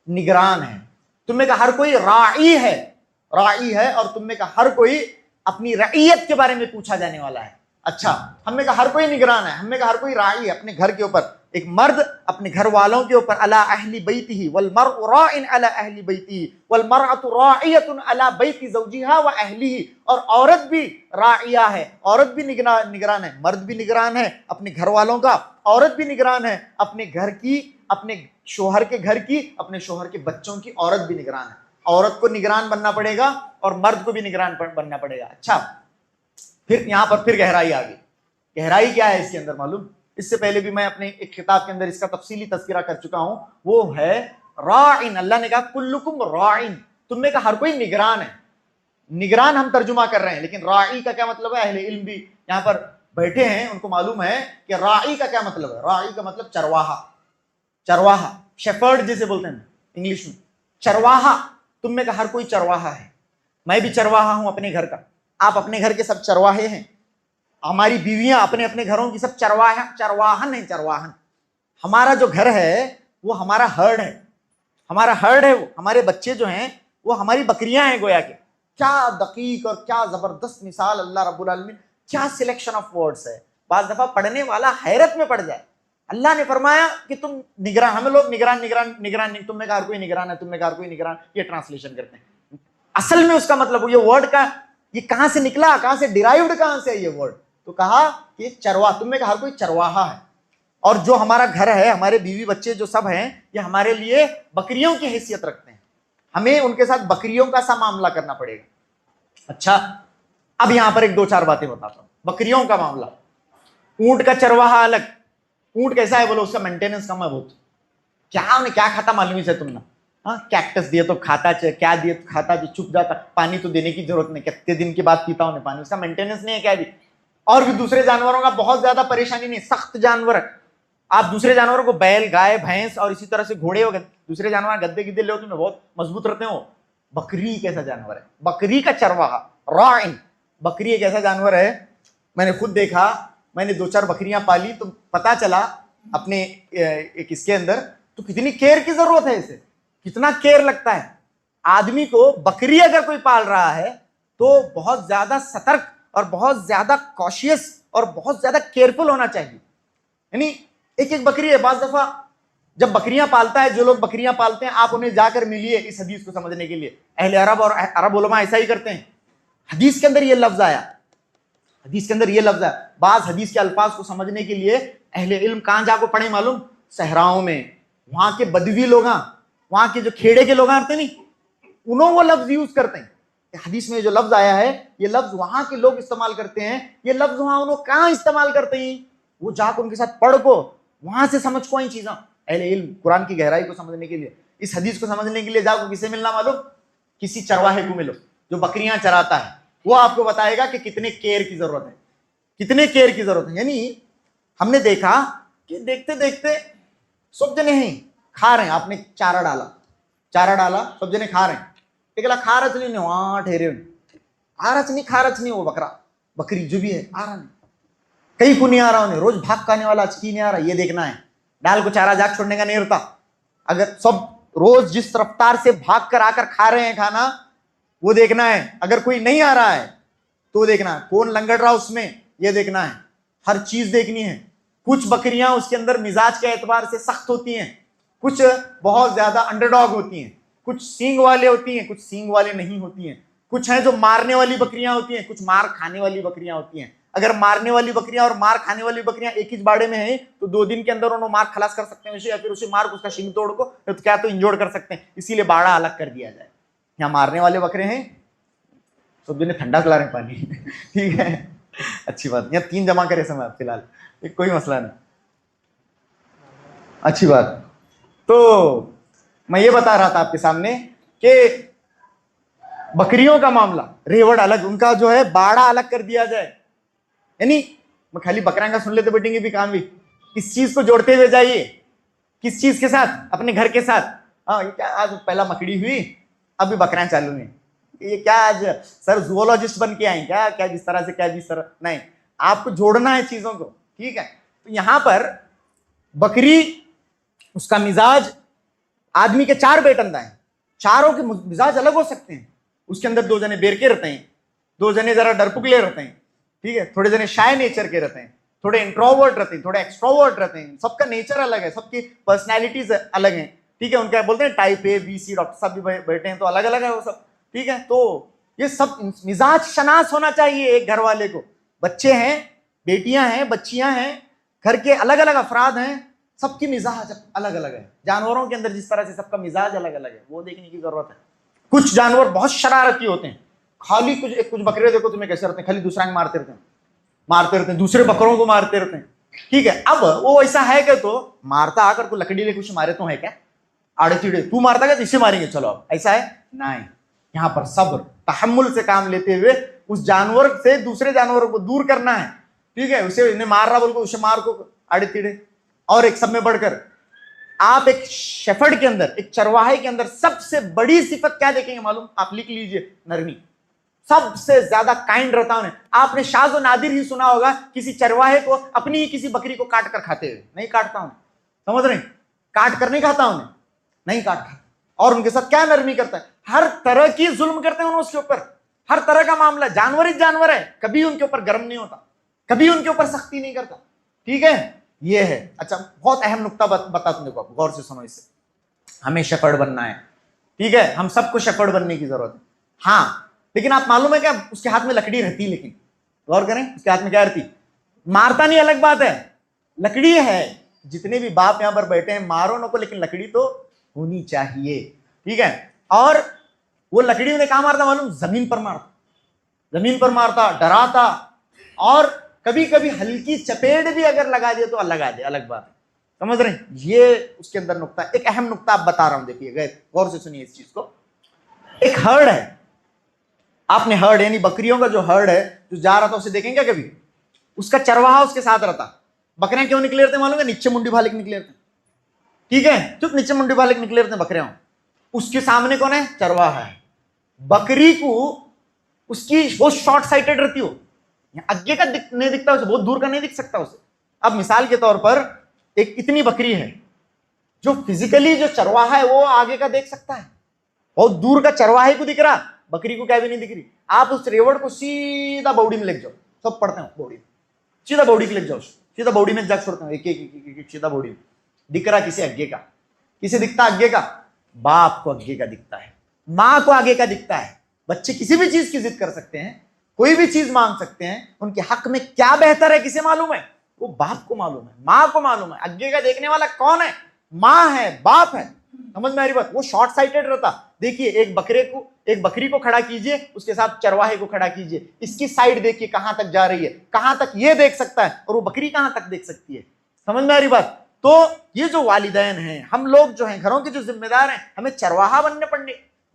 निगरान है, तुम में का हर कोई राई है और तुम में का हर कोई अपनी रईयत के बारे में पूछा जाने वाला है। अच्छा, हम में का हर कोई निगरान है, हम में का हर कोई राई है अपने घर के ऊपर। एक मर्द अपने घर वालों के ऊपर, अला अहली बैतिही वल मर्उ राइन अला अहली बैतिही वल मरअतु राइयतुन अला बैति ज़ौजिहा व अहलिही। और औरत भी राइया है, औरत भी निगरान है, मर्द भी निगरान है अपने घर वालों का, औरत भी निगरान है अपने घर की, अपने शोहर के घर की, अपने शोहर के बच्चों की, औरत भी निगरान है। औरत को निगरान बनना पड़ेगा और मर्द को भी निगरान बनना पड़ेगा। अच्छा, फिर यहां पर फिर गहराई आ गई। गहराई क्या है इसके अंदर मालूम? इससे पहले भी मैं अपने एक खिताब के अंदर इसका तफसीली तज़किरा कर चुका हूं, वो है राइन। अल्लाह ने कहा कुल्लुकुम राइन, तुम में का हर कोई निगरान है। निगरान हम तर्जुमा कर रहे हैं, लेकिन राई का क्या मतलब है? अहले इल्म भी यहां पर बैठे हैं, उनको मालूम है कि राई का क्या मतलब है। राई का मतलब चरवाहा, चरवाहा, शेफर्ड जिसे बोलते हैं इंग्लिश में, चरवाहा। तुम में का हर कोई चरवाहा है, मैं भी चरवाहा हूं अपने घर का, आप अपने घर के सब चरवाहे हैं, हमारी बीवियां अपने अपने घरों की सब चरवाहन है, चरवाहन। हमारा जो घर है वो हमारा हर्ड है, हमारा हर्ड है, वो हमारे बच्चे जो हैं वो हमारी बकरियां हैं गोया के। क्या दकीक और क्या जबरदस्त मिसाल अल्लाह रब्बुल आलमीन, क्या सिलेक्शन ऑफ वर्ड्स है। बाज़ दफा पढ़ने वाला हैरत में पड़ जाए। अल्लाह ने फरमाया कि तुम निगरान, हमें लोग निगरान निगरान निगरान नहीं, तुम में हर कोई निगरान है, तुम में हर कोई निगरान, ये ट्रांसलेशन करते हैं। असल में उसका मतलब ये वर्ड का ये कहां से निकला, कहां से डिराइव्ड, कहां से ये वर्ड? तो कहा कि चरवा, तुम में हर कोई चरवाहा है, और जो हमारा घर है, हमारे बीवी बच्चे जो सब हैं, ये हमारे लिए बकरियों की हैसियत रखते हैं, हमें उनके साथ बकरियों का सा मामला करना पड़ेगा। अच्छा, अब यहां पर एक दो चार बातें बताता हूं। बकरियों का मामला, ऊंट का चरवाहा अलग। ऊंट कैसा है बोलो? उसका मेंटेनेंस कम है बहुत। क्या उन्हें क्या खाता मालूम है तुमने? हाँ, कैक्टस दिए तो खाता, क्या दिए तो खाता, भी चुप जाता, पानी तो देने की जरूरत नहीं, कितने दिन के बाद पीता उन्हें पानी, उसका मेंटेनेंस नहीं है क्या भी। और भी दूसरे जानवरों का बहुत ज्यादा परेशानी नहीं, सख्त जानवर। आप दूसरे जानवरों को, बैल, गाय, भैंस और इसी तरह से घोड़े हो गए, दूसरे जानवर गद्दे गिद्दे ले, तुम्हें बहुत मजबूत रहते हो, बकरी कैसा जानवर है, बकरी का चरवाहा, राइन। बकरी एक ऐसा जानवर है, मैंने खुद देखा, मैंने 2-4 बकरियां पाली तो पता चला अपने एक इसके अंदर, तो कितनी केयर की जरूरत है इसे, कितना केयर लगता है आदमी को। बकरी अगर कोई पाल रहा है तो बहुत ज्यादा सतर्क और बहुत ज्यादा कॉशियस और बहुत ज्यादा केयरफुल होना चाहिए। यानी एक एक बकरी है, बाज दफा जब बकरियां पालता है, जो लोग बकरियां पालते हैं, आप उन्हें जाकर मिलिए इस हदीस को समझने के लिए। अहले अरब और अरब उलमा ऐसा ही करते हैं। हदीस के अंदर ये लफ्ज आया, हदीस के अंदर ये लफ्ज आया, बाज हदीस के अल्फाज को समझने के लिए अहले इल्म कहां जाकर पढ़े मालूम? सहराओं में, वहां के बदवी लोग, वहां के जो खेड़े के लोग आते नहीं, उन्होंने वो लफ्ज यूज करते हैं। हदीस में जो लफ्ज आया है, ये लफ्ज वहां के लोग इस्तेमाल करते हैं, ये लफ्ज वहां उन्होंने कहां इस्तेमाल करते हैं, वो जाकर उनके साथ पढ़ को, वहां से समझ को इन चीजें। अहले इल्म कुरान की गहराई को समझने के लिए, इस हदीस को समझने के लिए जाको किसे मिलना मालूम? किसी चरवाहे को मिलो जो बकरियां चराता है, वो आपको बताएगा कि कितने केयर की जरूरत है, कितने केयर की जरूरत है। यानी हमने देखा कि देखते देखते सब जने हैं खा रहे हैं, आपने चारा डाला, सब जने खा रहे हैं, एकला खा रच नहीं, वहां ठहरे खा रच नहीं, वो बकरी जो भी है आ रहा नहीं, कहीं को नहीं आ रहा उन्हें, रोज भाग खाने वाला अचकी नहीं आ रहा, ये देखना है। डाल को चारा जाग छोड़ने का नहीं रहता। अगर सब रोज जिस रफ्तार से भाग कर आकर खा रहे हैं खाना, वो देखना है। अगर कोई नहीं आ रहा है तो देखना है कौन लंगड़ रहा उसमें, ये देखना है, हर चीज देखनी है। कुछ बकरियां उसके अंदर मिजाज के एतबार से सख्त होती हैं, कुछ बहुत ज्यादा अंडरडॉग होती हैं, कुछ सींग वाले होती हैं, कुछ सींग वाले नहीं होती हैं, कुछ हैं जो मारने वाली बकरियां होती हैं, कुछ मार खाने वाली बकरियां होती हैं। अगर मारने वाली बकरियां और मार खाने वाली बकरियां एक ही बाड़े में हैं तो 2 दिन के अंदर उन्होंने मार खलास कर सकते हैं उसे, या फिर उसे मार उसका शिंग तोड़ को, तो क्या तो इंजोर्ड कर सकते हैं। इसीलिए बाड़ा अलग कर दिया जाए। यहाँ मारने वाले बकरे हैं, सब जने ठंडा खिला रहे पानी ठीक है, अच्छी बात। यहाँ 3 जमा करे समय फिलहाल, कोई मसला नहीं, अच्छी बात। तो मैं ये बता रहा था आपके सामने कि बकरियों का मामला, रेवड़ अलग, उनका जो है बाड़ा अलग कर दिया जाए। यानी मैं खाली बकरा का सुन लेते बैठेंगे भी काम भी, इस चीज को जोड़ते हुए जाइए। किस चीज के साथ? अपने घर के साथ। हाँ, ये क्या आज पहला मकड़ी हुई, अभी बकरा चालू है, ये क्या आज सर जूलॉजिस्ट बन के आए क्या? क्या जिस तरह से, क्या जिस तरह नहीं, आपको जोड़ना है चीजों को, ठीक है। तो यहां पर बकरी, उसका मिजाज, आदमी के 4 बेटंदा हैं, चारों के मिजाज अलग हो सकते हैं। उसके अंदर 2 जने बेर के रहते हैं, 2 जने जरा डरपुकले रहते हैं, ठीक है, थोड़े जने शाय नेचर के रहते हैं, थोड़े इंट्रोवर्ट रहते हैं, थोड़े एक्सट्रोवर्ट रहते हैं। सबका नेचर अलग है, सबकी पर्सनैलिटीज अलग हैं, ठीक है। उनका बोलते हैं type A B C, doctor साहब भी बैठे हैं तो अलग अलग है वो सब, ठीक है। तो ये सब मिजाज शनास होना चाहिए एक घर वाले को। बच्चे हैं, बेटियां हैं, बच्चियां हैं, घर के अलग अलग अफराद हैं, सबकी मिजाज अलग अलग है। जानवरों के अंदर जिस तरह से सबका मिजाज अलग अलग है, वो देखने की जरूरत है। कुछ जानवर बहुत शरारती होते हैं, खाली कुछ बकरे देखो तुम्हें कैसे रहते हैं, खाली दूसरा मारते रहते हैं, दूसरे बकरों को मारते रहते हैं, ठीक है। अब वो ऐसा है कि तो मारता आकर को लकड़ी ले कुछ मारे तो है क्या? आड़े चिड़े तू मारता क्या, इसे मारेंगे चलो, अब ऐसा है नहीं। यहाँ पर सब्र तहम्मुल से काम लेते हुए उस जानवर से दूसरे जानवरों को दूर करना है, ठीक है। उसे इन्हें मार रहा बोल को उसे मार को आड़े चिड़े। और एक सब में बढ़कर आप एक शेफर्ड के अंदर, एक चरवाहे के अंदर सबसे बड़ी सिफत क्या देखेंगे मालूम? आप लिख लीजिए, नरमी। सबसे ज्यादा काइंड रहता उन्हें। आपने शाज़ व नादिर ही सुना होगा किसी चरवाहे को अपनी ही किसी बकरी को काट कर खाते हुए, नहीं काटता हूं, समझ रहे? काट कर नहीं खाता उन्हें, नहीं काटता। और उनके साथ क्या नरमी करता है, हर तरह की जुल्म करते हैं उसके ऊपर, हर तरह का मामला। जानवर ही जानवर है, कभी उनके ऊपर गर्म नहीं होता, कभी उनके ऊपर सख्ती नहीं करता, ठीक है। ये है। अच्छा, बहुत अहम नुक्ता बता तुमने को, गौर से सुनो इसे। हमें शेफर्ड बनना है, ठीक है, हम सबको शेफर्ड बनने की जरूरत है। हाँ, लेकिन आप मालूम है क्या, उसके हाथ में लकड़ी रहती, लेकिन गौर करें उसके हाथ में क्या रहती? मारता नहीं, अलग बात है, लकड़ी है। जितने भी बाप यहां पर बैठे हैं, मारो न को, लेकिन लकड़ी तो होनी चाहिए, ठीक है। और वो लकड़ी उन्हें कहां मारता मालूम? जमीन पर मारता, जमीन पर मारता, डराता। और कभी कभी हल्की चपेट भी अगर लगा दे तो लगा दे, अलग बात है, समझ रहे हैं? ये उसके अंदर नुक्ता, एक अहम नुक्ता आप बता रहा हूं, देखिए गौर से सुनिए इस चीज को। एक हर्ड है, आपने हर्ड यानी बकरियों का जो हर्ड है जो जा रहा था, उसे देखेंगे कभी? उसका चरवाहा उसके साथ रहता। बकरियां क्यों निकले रहते मालूम है? नीचे मुंडी भाले के निकले रहते, ठीक है, चुप नीचे मुंडी भाले के निकले रहते बकरियां। उसके सामने कौन है? चरवाहा है। बकरी को उसकी वो शॉर्ट साइटेड रहती हो, आगे का नहीं दिखता उसे, बहुत दूर का नहीं दिख सकता उसे। अब मिसाल के तौर पर एक इतनी बकरी है, जो फिजिकली जो चरवाहा है वो आगे का देख सकता है, बहुत दूर का चरवाहे को दिख रहा, बकरी को क्या भी नहीं दिख रही। आप उस रेवड़ को सीधा बौड़ी में ले जाओ, सब पढ़ते हैं बौड़ी में, सीधा बौड़ी में ले जाओ, सीधा बौड़ी में जाग छोड़ते हैं, एक एक एक सीधा बौड़ी में। दिख रहा किसी आगे का, किसे दिखता आगे का? बाप को आगे का दिखता है, माँ को आगे का दिखता है। बच्चे किसी भी चीज की जिद कर सकते हैं, कोई भी चीज मांग सकते हैं, उनके हक में क्या बेहतर है किसे मालूम है? वो बाप को मालूम है, माँ को मालूम है। आगे का देखने वाला कौन है? माँ है, बाप है। समझ में आ रही बात? वो शॉर्ट साइटेड रहता। देखिए एक बकरी को खड़ा कीजिए, उसके साथ चरवाहे को खड़ा कीजिए, इसकी साइड देखिए कहां तक जा रही है, कहां तक ये देख सकता है और वो बकरी कहां तक देख सकती है। समझ में आ रही बात? तो ये जो वालिदैन हैं, हम लोग जो हैं, घरों के जो जिम्मेदार हैं, हमें चरवाहा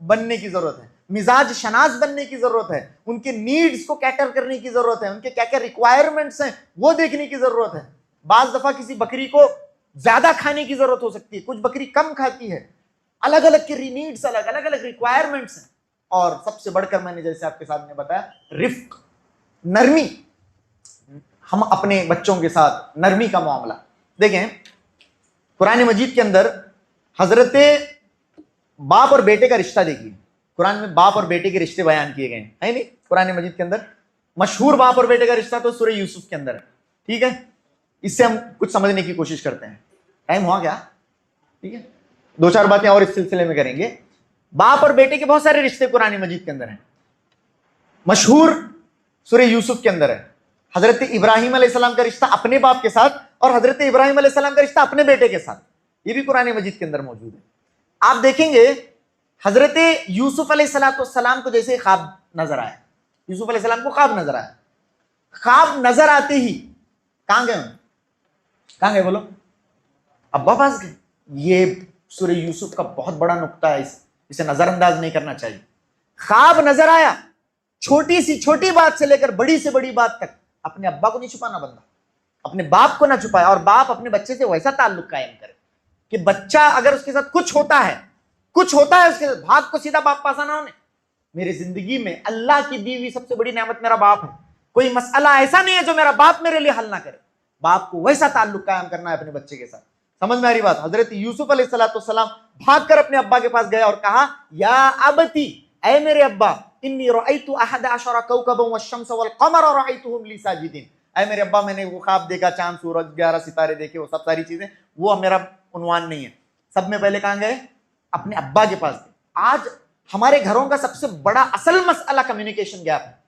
बनने की जरूरत है, मिजाज शनाज बनने की जरूरत है, उनके नीड्स को कैटर करने की जरूरत है, उनके क्या क्या रिक्वायरमेंट्स हैं वो देखने की जरूरत है। बाज दफा किसी बकरी को ज्यादा खाने की जरूरत हो सकती है, कुछ बकरी कम खाती है, अलग अलग के नीड्स, अलग अलग रिक्वायरमेंट्स हैं। और सबसे बढ़कर मैंने जैसे आपके सामने बताया, रिफ्क, नरमी, हम अपने बच्चों के साथ नरमी का मामला देखें। कुरान मजीद के अंदर हजरत बाप और बेटे का रिश्ता देखिए, कुरान में बाप और बेटे के रिश्ते बयान किए गए हैं, है नहीं? कुरान मजीद के अंदर मशहूर बाप और बेटे का रिश्ता तो सूरह यूसुफ के अंदर है, ठीक है? इससे हम कुछ समझने की कोशिश करते हैं। टाइम हुआ क्या? ठीक है, दो चार बातें और इस सिलसिले में करेंगे। बाप और बेटे के बहुत सारे रिश्ते कुरान मजीद के अंदर हैं। मशहूर सूरह यूसुफ के अंदर है हजरत इब्राहिम अलैहिस्सलाम का रिश्ता अपने बाप के साथ, और हजरत इब्राहिम अलैहिस्सलाम का रिश्ता अपने बेटे के साथ, ये भी कुरान मजीद के अंदर मौजूद है। आप देखेंगे हजरत यूसुफ अलैहिस्सलाम को जैसे ख्वाब नजर आया, यूसुफ अलैहिस्सलाम को ख्वाब नजर आया, ख्वाब नजर आते ही कहां गए? कहां गए बोलो? अब्बा पास गए। ये सूरह यूसुफ का बहुत बड़ा नुक्ता है, इसे नजरअंदाज नहीं करना चाहिए। ख्वाब नजर आया, छोटी सी छोटी बात से लेकर बड़ी से बड़ी बात तक अपने अब्बा को नहीं छुपाना, बंदा अपने बाप को ना छुपाए, और बाप अपने बच्चे से वैसा ताल्लुक कायम करे कि बच्चा अगर उसके साथ कुछ होता है उसके साथ, भाग को सीधा बाप पास आना होने। मेरी जिंदगी में अल्लाह की दी हुई सबसे बड़ी नेमत मेरा बाप है। कोई मसला ऐसा नहीं है जो मेरा बाप मेरे लिए हल ना करे। बाप को वैसा ताल्लुक कायम करना है अपने बच्चे के साथ। समझ में आ रही बात? हजरत यूसुफ अलैहिस्सलाम भागकर अपने अब्बा के पास गए और कहा, या अबती, ऐ मेरे अब्बा, इन्नी रअयतु अहद अशरा कौकबन वश्शम्स वल क़मर रअयतुहुम ली साजिदीन। ऐ मेरे अब्बा, मैंने वो ख्वाब देखा, चांद सूरज 11 सितारे देखे, वो सब सारी चीजें, वो मेरा उन्वान नहीं है। सब में पहले कहां गए? अपने अब्बा के पास गए। आज हमारे घरों का सबसे बड़ा असल मसला कम्युनिकेशन गैप है।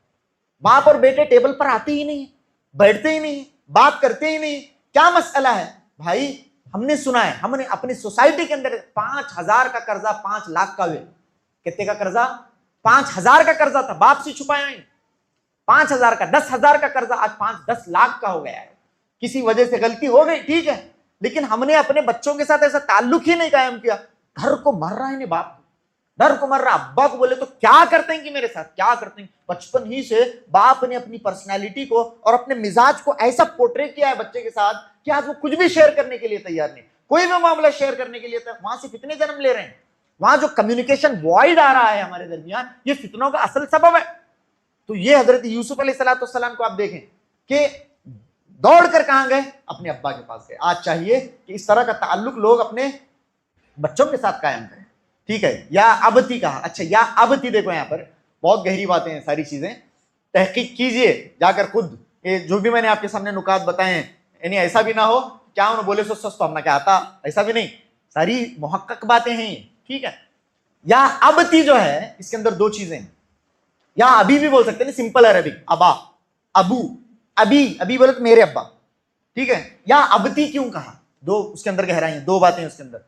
बाप और बेटे टेबल पर आते ही नहीं, बैठते ही नहीं, बात करते ही नहीं। क्या मसला है भाई? हमने सुना है, हमने अपनी सोसाइटी के अंदर 5,000 का कर्जा 5 लाख का हुए। कितने का कर्जा? 5,000 का कर्जा था, बाप से छुपाया नहीं। 5,000 का, 10,000 का कर्जा आज 5-10 लाख का हो गया है। किसी वजह से गलती हो गई, ठीक है, लेकिन हमने अपने बच्चों के साथ ऐसा ताल्लुक ही नहीं कायम किया। घर को मर रहा है नहीं बाप, डर को मर रहा। अब्बा को बोले तो क्या करते हैं कि मेरे साथ क्या करते हैं। बचपन ही से बाप ने अपनी पर्सनैलिटी को और अपने मिजाज को ऐसा पोर्ट्रे किया है बच्चे के साथ कि आज वो कुछ भी शेयर करने के लिए तैयार नहीं, कोई भी मामला शेयर करने के लिए। वहां से फितने जन्म ले रहे हैं, वहां जो कम्युनिकेशन वॉइड आ रहा है हमारे दरमियान, ये फितनों का असल सबब है। तो ये हजरत यूसुफ अलैहिस्सलाम को आप देखें कि दौड़कर कहां गए? अपने अब्बा के पास गए। आज चाहिए कि इस तरह का ताल्लुक लोग अपने बच्चों के साथ कायम करें, ठीक है? या अबती कहा, अच्छा या अबती, देखो यहाँ पर बहुत गहरी बातें हैं, सारी चीजें तहकीक कीजिए जाकर खुद। ये जो भी मैंने आपके सामने नुकात बताए हैं, यानी ऐसा भी ना हो क्या उन्होंने बोले सो सस्त तो हमने क्या आता, ऐसा भी नहीं, सारी मुहक्कक बातें हैं, ठीक है? या अबती जो है, इसके अंदर दो चीजें हैं। या अभी भी बोल सकते हैं, सिंपल अरबिक, अबा, अबू, अभी, अभी बोले तो मेरे अब्बा, ठीक है? या अबती क्यों कहा? दो उसके अंदर गहराई है, दो बातें उसके अंदर।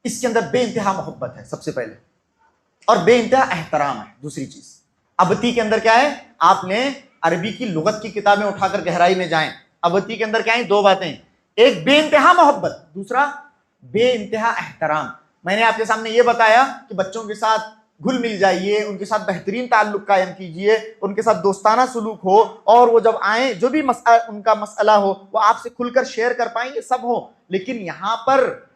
इसके अंदर बेइंतहा मोहब्बत है सबसे पहले, और बेइंतहा एहतराम है दूसरी चीज। अबती के अंदर क्या है? आपने अरबी की लुगत की किताबें उठाकर गहराई में जाएं, अबती के अंदर क्या है? दो बातें, एक बेइंतहा मोहब्बत, दूसरा बेइंतहा एहतराम। मैंने आपके सामने ये बताया कि बच्चों के साथ घुल मिल जाइए, उनके साथ बेहतरीन ताल्लुक कायम कीजिए, उनके साथ दोस्ताना सुलूक हो, और वो जब आए जो भी उनका मसला हो वो आपसे खुलकर शेयर कर पाएंगे, सब हो। लेकिन यहां पर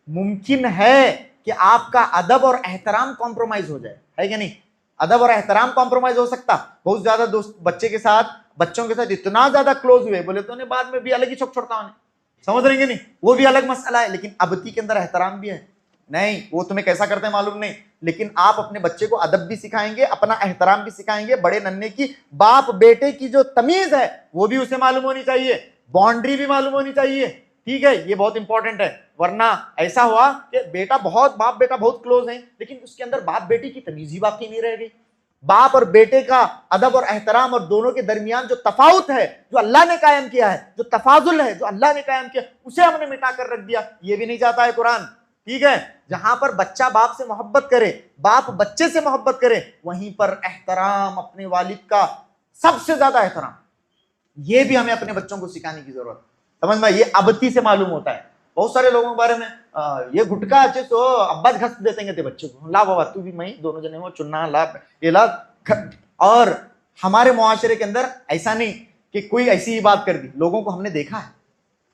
मुमकिन है कि आपका अदब और एहतराम कॉम्प्रोमाइज हो जाए, है कि नहीं? अदब और एहतराम कॉम्प्रोमाइज हो सकता? बहुत ज्यादा दोस्त बच्चों के साथ इतना ज्यादा क्लोज हुए, बोले तो उन्हें बाद में भी अलग ही छोड़ता हूं, समझ रहे नहीं? वो भी अलग मसला है। लेकिन अबती के अंदर एहतराम भी है। नहीं, वो तुम्हें कैसा करते हैं मालूम नहीं, लेकिन आप अपने बच्चे को अदब भी सिखाएंगे, अपना एहतराम भी सिखाएंगे। बड़े नन्हे की बाप बेटे की जो तमीज है वो भी उसे मालूम होनी चाहिए, बाउंड्री भी मालूम होनी चाहिए। ठीक है, ये बहुत इंपॉर्टेंट है। वरना ऐसा हुआ कि बाप बेटा बहुत क्लोज हैं, लेकिन उसके अंदर बाप बेटी की तमीज ही बाकी नहीं रह गई। बाप और बेटे का अदब और एहतराम और दोनों के दरमियान जो तफाउत है, जो अल्लाह ने कायम किया है, जो तफाजुल है जो अल्लाह ने कायम किया, उसे हमने मिटा कर रख दिया। ये भी नहीं चाहता है कुरान। ठीक है, जहां पर बच्चा बाप से मोहब्बत करे, बाप बच्चे से मोहब्बत करे, वहीं पर एहतराम, अपने वालिद का सबसे ज्यादा एहतराम, ये भी हमें अपने बच्चों को सिखाने की जरूरत। समझ में? ये अबती से मालूम होता है। बहुत सारे लोगों के बारे में ये गुटका अच्छे तो अब्बा घस देते हैं बच्चे को, ला बाबा तू भी मैं दोनों जने हो, चुन्ना ला ये ला। और हमारे मुआशरे के अंदर ऐसा नहीं कि कोई ऐसी ही बात कर दी, लोगों को हमने देखा है,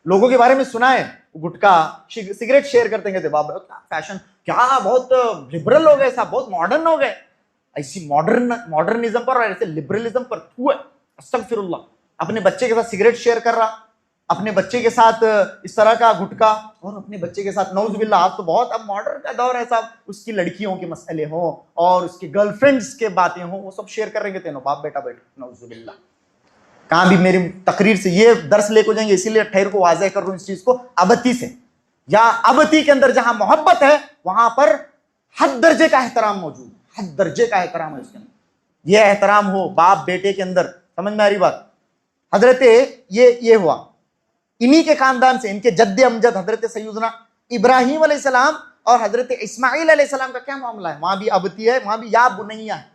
लोगों के बारे में सुना है, गुटका सिगरेट शेयर करते हैं, बाबा फैशन क्या, बहुत लिबरल हो गए साहब, बहुत मॉडर्न हो गए। ऐसी मॉडर्निज्म पर और ऐसे लिबरलिज्म पर अस्तगफिरुल्लाह, अपने बच्चे के साथ सिगरेट शेयर कर रहा, अपने बच्चे के साथ इस तरह का गुटका, और अपने बच्चे के साथ नौजुबिल्ला, आज तो बहुत अब मॉडर्न का दौर है साहब, उसकी लड़कियों के मसले हो और उसकी गर्लफ्रेंड्स के बातें हो, वो सब शेयर करेंगे तेनों बाप बेटा नौजुबिल्ला। कहां भी मेरी तकरीर से ये दर्श लेके जाएंगे, इसीलिए ठहर को वाज़ेह कर रहा हूं इस चीज को। अबती से या अबती के अंदर जहां मोहब्बत है वहां पर हद दर्जे का एहतराम मौजूद, हद दर्जे का एहतराम है उसके अंदर। ये एहतराम हो बाप बेटे के अंदर, समझ में आ रही बात? हजरत ये हुआ इन्हीं के खानदान से, इनके जद्दे अमजद हजरत सैयदना इब्राहिम अलैहिस्सलाम और हजरत इस्माइल अलैहिस्सलाम का क्या मामला है? वहां भी अबती है, वहां भी या बुनैया है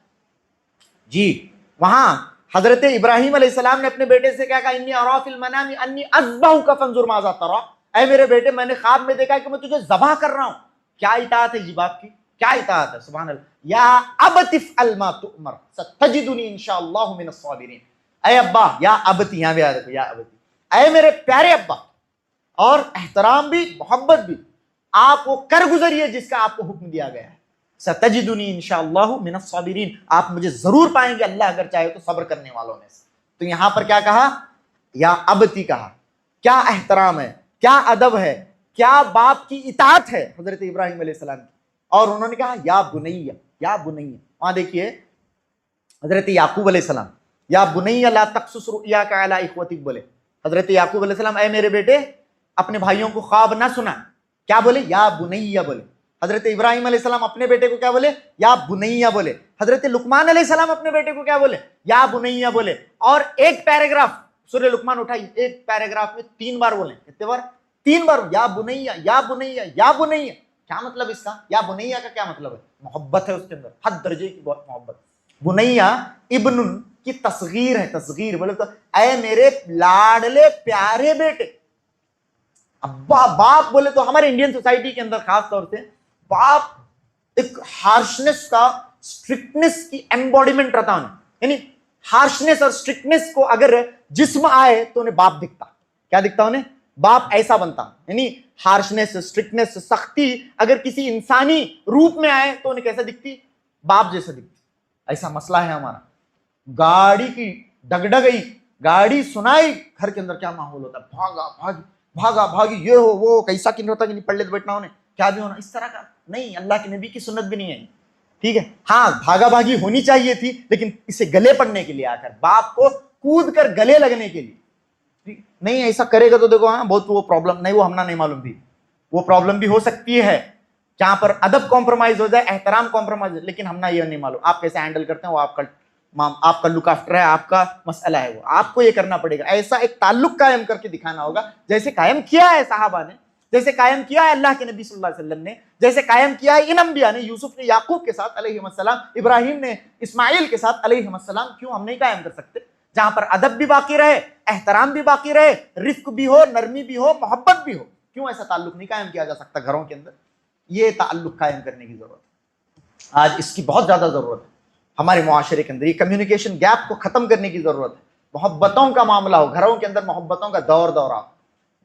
जी। वहां हजरत इब्राहिम अलैहिस्सलाम ने अपने बेटे से क्या कहा? इन्नी अरा फिल मनामी अन्नी अज़्बहुका फंजुर माज़ा तरा, ऐ मेरे बेटे मैंने ख्वाब में देखा है कि मैं तुझे ज़बह कर रहा हूं। क्या इताअत है जी बाप की, क्या इताअत है, सुभान अल्लाह। या अबतिफ अलमा तुअमर सतजिदुनी इंशाअल्लाहु मिनस साबिरीन। ऐ अब्बा, या अबती, यहां भी आ देखो, या अबती, ऐ मेरे प्यारे अब्बा, और एहतराम भी मोहब्बत भी आप वो कर गुजरिए जिसका आपको हुक्म दिया गया है। सतजिदुनी इंशाअल्लाहु मिनस साबिरीन, आप मुझे जरूर पाएंगे अल्लाह अगर चाहे तो सब्र करने वालों में से। तो यहां पर क्या कहा? या अबती कहा। क्या एहतराम है, क्या अदब है, क्या बाप की इताअत है हजरत इब्राहिम अलैहिस्सलाम की। और उन्होंने कहा या बुनैया, या बुनैया। वहां देखिए हजरत याकूब अलैहिस्सलाम, या बुनैया ला तक़सुस रुय्याका अला इख्वतिक बोले। हजरत याकूब अलैहिस्सलाम, ऐ मेरे बेटे अपने भाइयों को ख्वाब ना सुना। क्या बोले? या बुनैया बोले। हजरत इब्राहिम अलैहिस्सलाम अपने बेटे को क्या बोले? या बुनैया बोले। हजरत लुकमान अलैहिस्सलाम अपने बेटे को क्या बोले? या बुनैया बोले। और एक पैराग्राफ सूरह लुकमान उठाइए, एक पैराग्राफ में 3 बार बोले। कितने बार? 3 बार, या बुनैया, या बुनैया, या बुनैया। क्या मतलब इसका? या बुनैया का क्या मतलब है? मोहब्बत है उसके अंदर, हद दर्जे की बहुत मोहब्बत। बुनैया इब्नुन की तस्गीर है, तस्गीर बोले तो ऐ मेरे लाडले प्यारे बेटे। अब्बा बाप बोले तो हमारे इंडियन सोसाइटी के अंदर खास तौर से बाप एक हार्शनेस का, स्ट्रिक्टनेस की एम्बॉडीमेंट रहता है। यानी हार्शनेस और स्ट्रिक्टनेस को अगर जिस्म आए तो उन्हें बाप दिखता। क्या दिखता उन्हें? बाप ऐसा बनता। यानी हार्शनेस, स्ट्रिक्टनेस, सख्ती अगर किसी इंसानी रूप में आए तो उन्हें कैसा दिखती? बाप जैसा दिखती। ऐसा मसला है हमारा। गाड़ी की डगडगई, गाड़ी सुनाई, घर के अंदर क्या माहौल होता है? भागा भागी, भागा भागी, ये हो वो, कैसा किन होता कि नहीं पढ़ ले तो बैठना होने, क्या भी होना, इस तरह का नहीं। अल्लाह के नबी की सुन्नत भी नहीं है। ठीक है, हाँ भागा भागी होनी चाहिए थी, लेकिन इसे गले पड़ने के लिए आकर, बाप को कूद कर गले लगने के लिए नहीं। ऐसा करेगा तो देखो हाँ बहुत वो प्रॉब्लम नहीं, वो हमना नहीं मालूम थी, वो प्रॉब्लम भी हो सकती है जहां पर अदब कॉम्प्रोमाइज हो जाए, एहतराम कॉम्प्रोमाइज। लेकिन हमना ये नहीं मालूम, आप कैसे हैंडल करते हैं वो आपका लुक आफ्टर है, आपका मसला है, वो आपको ये करना पड़ेगा। ऐसा एक ताल्लुक कायम करके दिखाना होगा, जैसे कायम किया है साहबा ने, जैसे कायम किया है अल्लाह के नबी सल्लल्लाहु अलैहि वसल्लम ने, जैसे कायम किया है इन अंबिया ने, यूसुफ ने याकूब के साथ अलैहिस्सलाम, इब्राहिम ने इस्माइल के साथ अलैहिस्सलाम। क्यों हम नहीं कायम कर सकते? जहां पर अदब भी बाकी रहे, एहतराम भी बाकी रहे, रिफ्क भी हो, नरमी भी हो, मोहब्बत भी हो। क्यों ऐसा ताल्लुक नहीं कायम किया जा सकता घरों के अंदर? ये ताल्लुक कायम करने की जरूरत है। आज इसकी बहुत ज्यादा जरूरत है हमारे मुआशरे के अंदर। ये कम्युनिकेशन गैप को खत्म करने की जरूरत है। मोहब्बतों का मामला हो, घरों के अंदर मोहब्बतों का दौरा,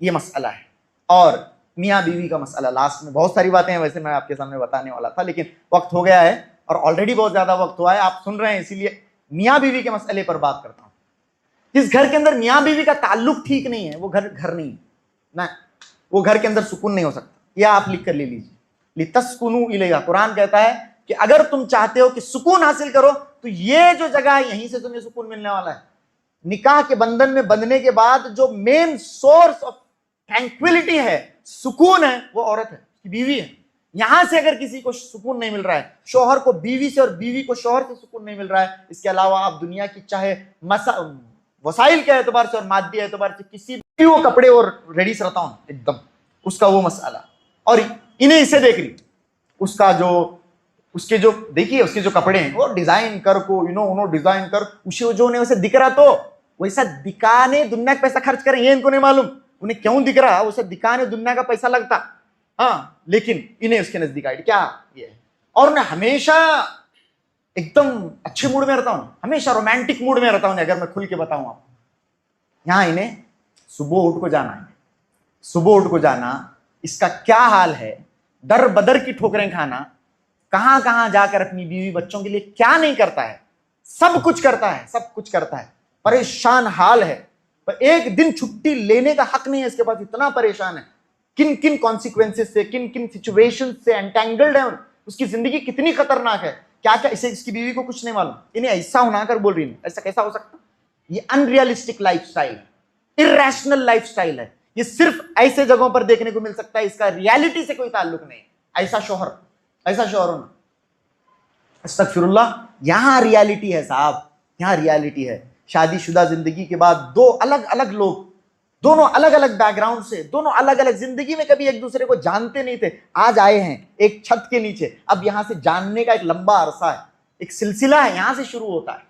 ये मसला है। और मियाँ बीवी का मसला, लास्ट में बहुत सारी बातें हैं वैसे मैं आपके सामने बताने वाला था, लेकिन वक्त हो गया है। और ऑलरेडी बहुत ज्यादा वक्त हुआ है, आप सुन रहे हैं, इसीलिए मियाँ बीवी के मसले पर बात करता हूं। जिस घर के अंदर मियाँ बीवी का ताल्लुक ठीक नहीं है वो घर घर नहीं है ना, वो घर के अंदर सुकून नहीं हो सकता। यह आप लिख कर ले लीजिए, लितस्कुनू इलैहा। कुरान कहता है कि अगर तुम चाहते हो कि सुकून हासिल करो तो ये जो जगह है यहीं से तुम्हें सुकून मिलने वाला है। निकाह के बंधन में बंधने के बाद जो मेन सोर्स ऑफ ट्रैंक्विलिटी है, सुकून है, वो औरत है, उसकी बीवी है। यहां से अगर किसी को सुकून नहीं मिल रहा है, शौहर को बीवी से और बीवी को शौहर से सुकून नहीं मिल रहा है, इसके अलावा आप दुनिया की चाहे वसाइल के एतबार से और मादी एतबार से किसी भी वो कपड़े और रेडी रहता हूं एकदम, उसका वो मसाला। और इन्हें इसे देख रही, उसका जो उसके जो देखिए उसके जो कपड़े हैं वो डिजाइन कर को उन्होंने डिजाइन कर उसे जो उन्हें उसे दिख रहा, तो वैसा दिखाने दुनिया का पैसा खर्च करें, ये इनको नहीं मालूम उन्हें क्यों दिख रहा, उसे दिखाने दुनिया का पैसा लगता। हाँ, लेकिन इन्हें उसके नजदीक आई क्या ये है। और मैं हमेशा एकदम अच्छे मूड में रहता हूं, हमेशा रोमांटिक मूड में रहता हूं, अगर मैं खुल के बताऊं आपको। यहां इन्हें सुबह उठ को जाना है, सुबह उठ को जाना, इसका क्या हाल है, दर बदर की ठोकरें खाना, कहां कहां जाकर अपनी बीवी बच्चों के लिए क्या नहीं करता है, सब कुछ करता है, सब कुछ करता है, परेशान हाल है। पर एक दिन छुट्टी लेने का हक नहीं है इसके पास, इतना परेशान है। किन किन कॉन्सिक्वेंसेस से, किन किन सिचुएशन से एंटेंगल्ड है, उसकी जिंदगी कितनी खतरनाक है, क्या क्या इसे इसकी बीवी को कुछ नहीं मालूम। इन्हें ऐसा होनाकर बोल रही है, ऐसा कैसा हो सकता। ये अनरियलिस्टिक लाइफस्टाइल है, इरैशनल लाइफस्टाइल है। ये सिर्फ ऐसे जगहों पर देखने को मिल सकता है, इसका रियलिटी से कोई ताल्लुक नहीं। ऐसा शौहर होना, अस्तगफिरुल्लाह, यहां रियलिटी है साहब, यहां रियलिटी है। शादीशुदा जिंदगी के बाद दो अलग अलग लोग, दोनों अलग अलग बैकग्राउंड से, दोनों अलग अलग जिंदगी में कभी एक दूसरे को जानते नहीं थे, आज आए हैं एक छत के नीचे। अब यहां से जानने का एक लंबा अरसा है, एक सिलसिला है, यहां से शुरू होता है,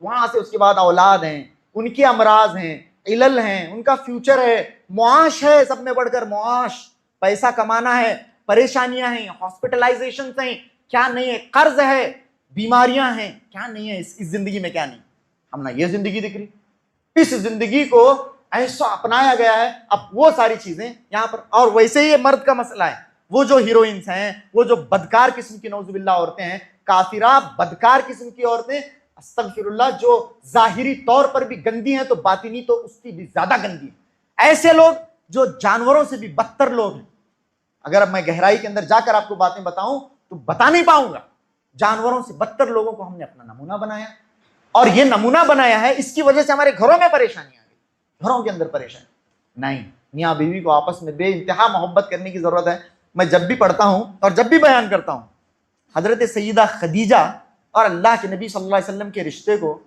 वहां से उसके बाद औलाद हैं, उनके अमराज हैं, इलल हैं, उनका फ्यूचर है, मुआश है, सब में बढ़कर मुआश, पैसा कमाना है, परेशानियां हैं, हॉस्पिटलाइजेशन हैं, क्या नहीं है, कर्ज है, बीमारियां हैं, क्या नहीं है इस जिंदगी में, क्या नहीं। हम ना ये जिंदगी दिख रही, इस जिंदगी को ऐसा अपनाया गया है, अब वो सारी चीजें यहां पर। और वैसे ही ये मर्द का मसला है, वो जो हीरोइंस हैं, वो जो बदकार किस्म की नौजुबिल्लाह औरतें हैं, काफिरा बदकार किस्म की औरतें, अस्तगफिरुल्लाह, जो जाहिरी तौर पर भी गंदी हैं तो बातिनी तो उसकी भी ज्यादा गंदी है। ऐसे लोग जो जानवरों से भी बदतर लोग हैं, अगर अब मैं गहराई के अंदर जाकर आपको बातें बताऊं तो बता नहीं पाऊंगा। जानवरों से बदतर लोगों को हमने अपना नमूना बनाया, और ये नमूना बनाया है, इसकी वजह से हमारे घरों में परेशानी आ गई, घरों के अंदर परेशानी नहीं। मियाँ बीवी को आपस में बेइंतहा मोहब्बत करने की जरूरत है। मैं जब भी पढ़ता हूं और जब भी बयान करता हूं हजरत सईदा खदीजा और अल्लाह के नबी सल्लल्लाहु अलैहि वसल्लम के रिश्ते को,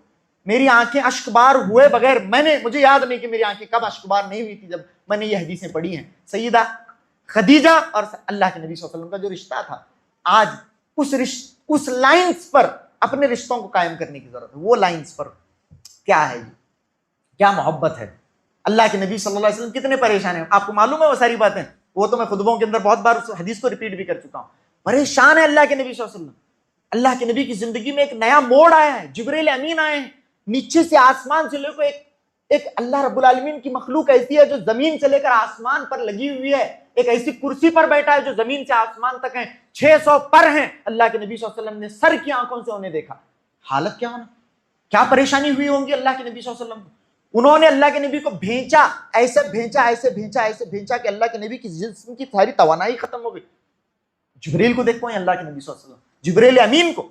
मेरी आंखें अश्कबार हुए बगैर, मुझे याद नहीं कि मेरी आंखें कब अश्कबार नहीं हुई थी जब मैंने ये हदीसें पढ़ी हैं। सईदा खदीजा और अल्लाह के नबी सल्लल्लाहु अलैहि वसल्लम का जो रिश्ता था, आज उस लाइंस पर अपने रिश्तों को कायम करने की जरूरत है। वो लाइंस पर क्या है, क्या मोहब्बत है। अल्लाह के नबी सल्लल्लाहु अलैहि वसल्लम कितने परेशान हैं, आपको मालूम है वो सारी बातें, वो तो मैं खुतबों के अंदर बहुत बार उस हदीस को रिपीट भी कर चुका हूं। परेशान है अल्लाह के नबी सल्लल्लाहु अलैहि वसल्लम। अल्लाह के नबी की जिंदगी में एक नया मोड़ आया है, जिब्रील अमीन आए हैं, नीचे से आसमान से लेकर एक अल्लाह रब्बुल आलमीन की मखलूक ऐसी है जो जमीन से लेकर आसमान पर लगी हुई है, एक ऐसी कुर्सी पर बैठा है जो जमीन से आसमान तक है, 600 पर हैं। अल्लाह के नबी सल्लल्लाहु अलैहि वसल्लम ने सर की आंखों से उन्हें देखा, हालत क्या होना, क्या परेशानी हुई होंगी अल्लाह के नबी सल्लल्लाहु अलैहि वसल्लम को। उन्होंने अल्लाह के नबी को भेजा, ऐसे भेजा कि अल्लाह के नबी की जिस्म की सारी तवानाई खत्म हो गई। जिब्रील को देखो अल्लाह के नबी सल्लल्लाहु अलैहि वसल्लम, जिब्रील अमीन को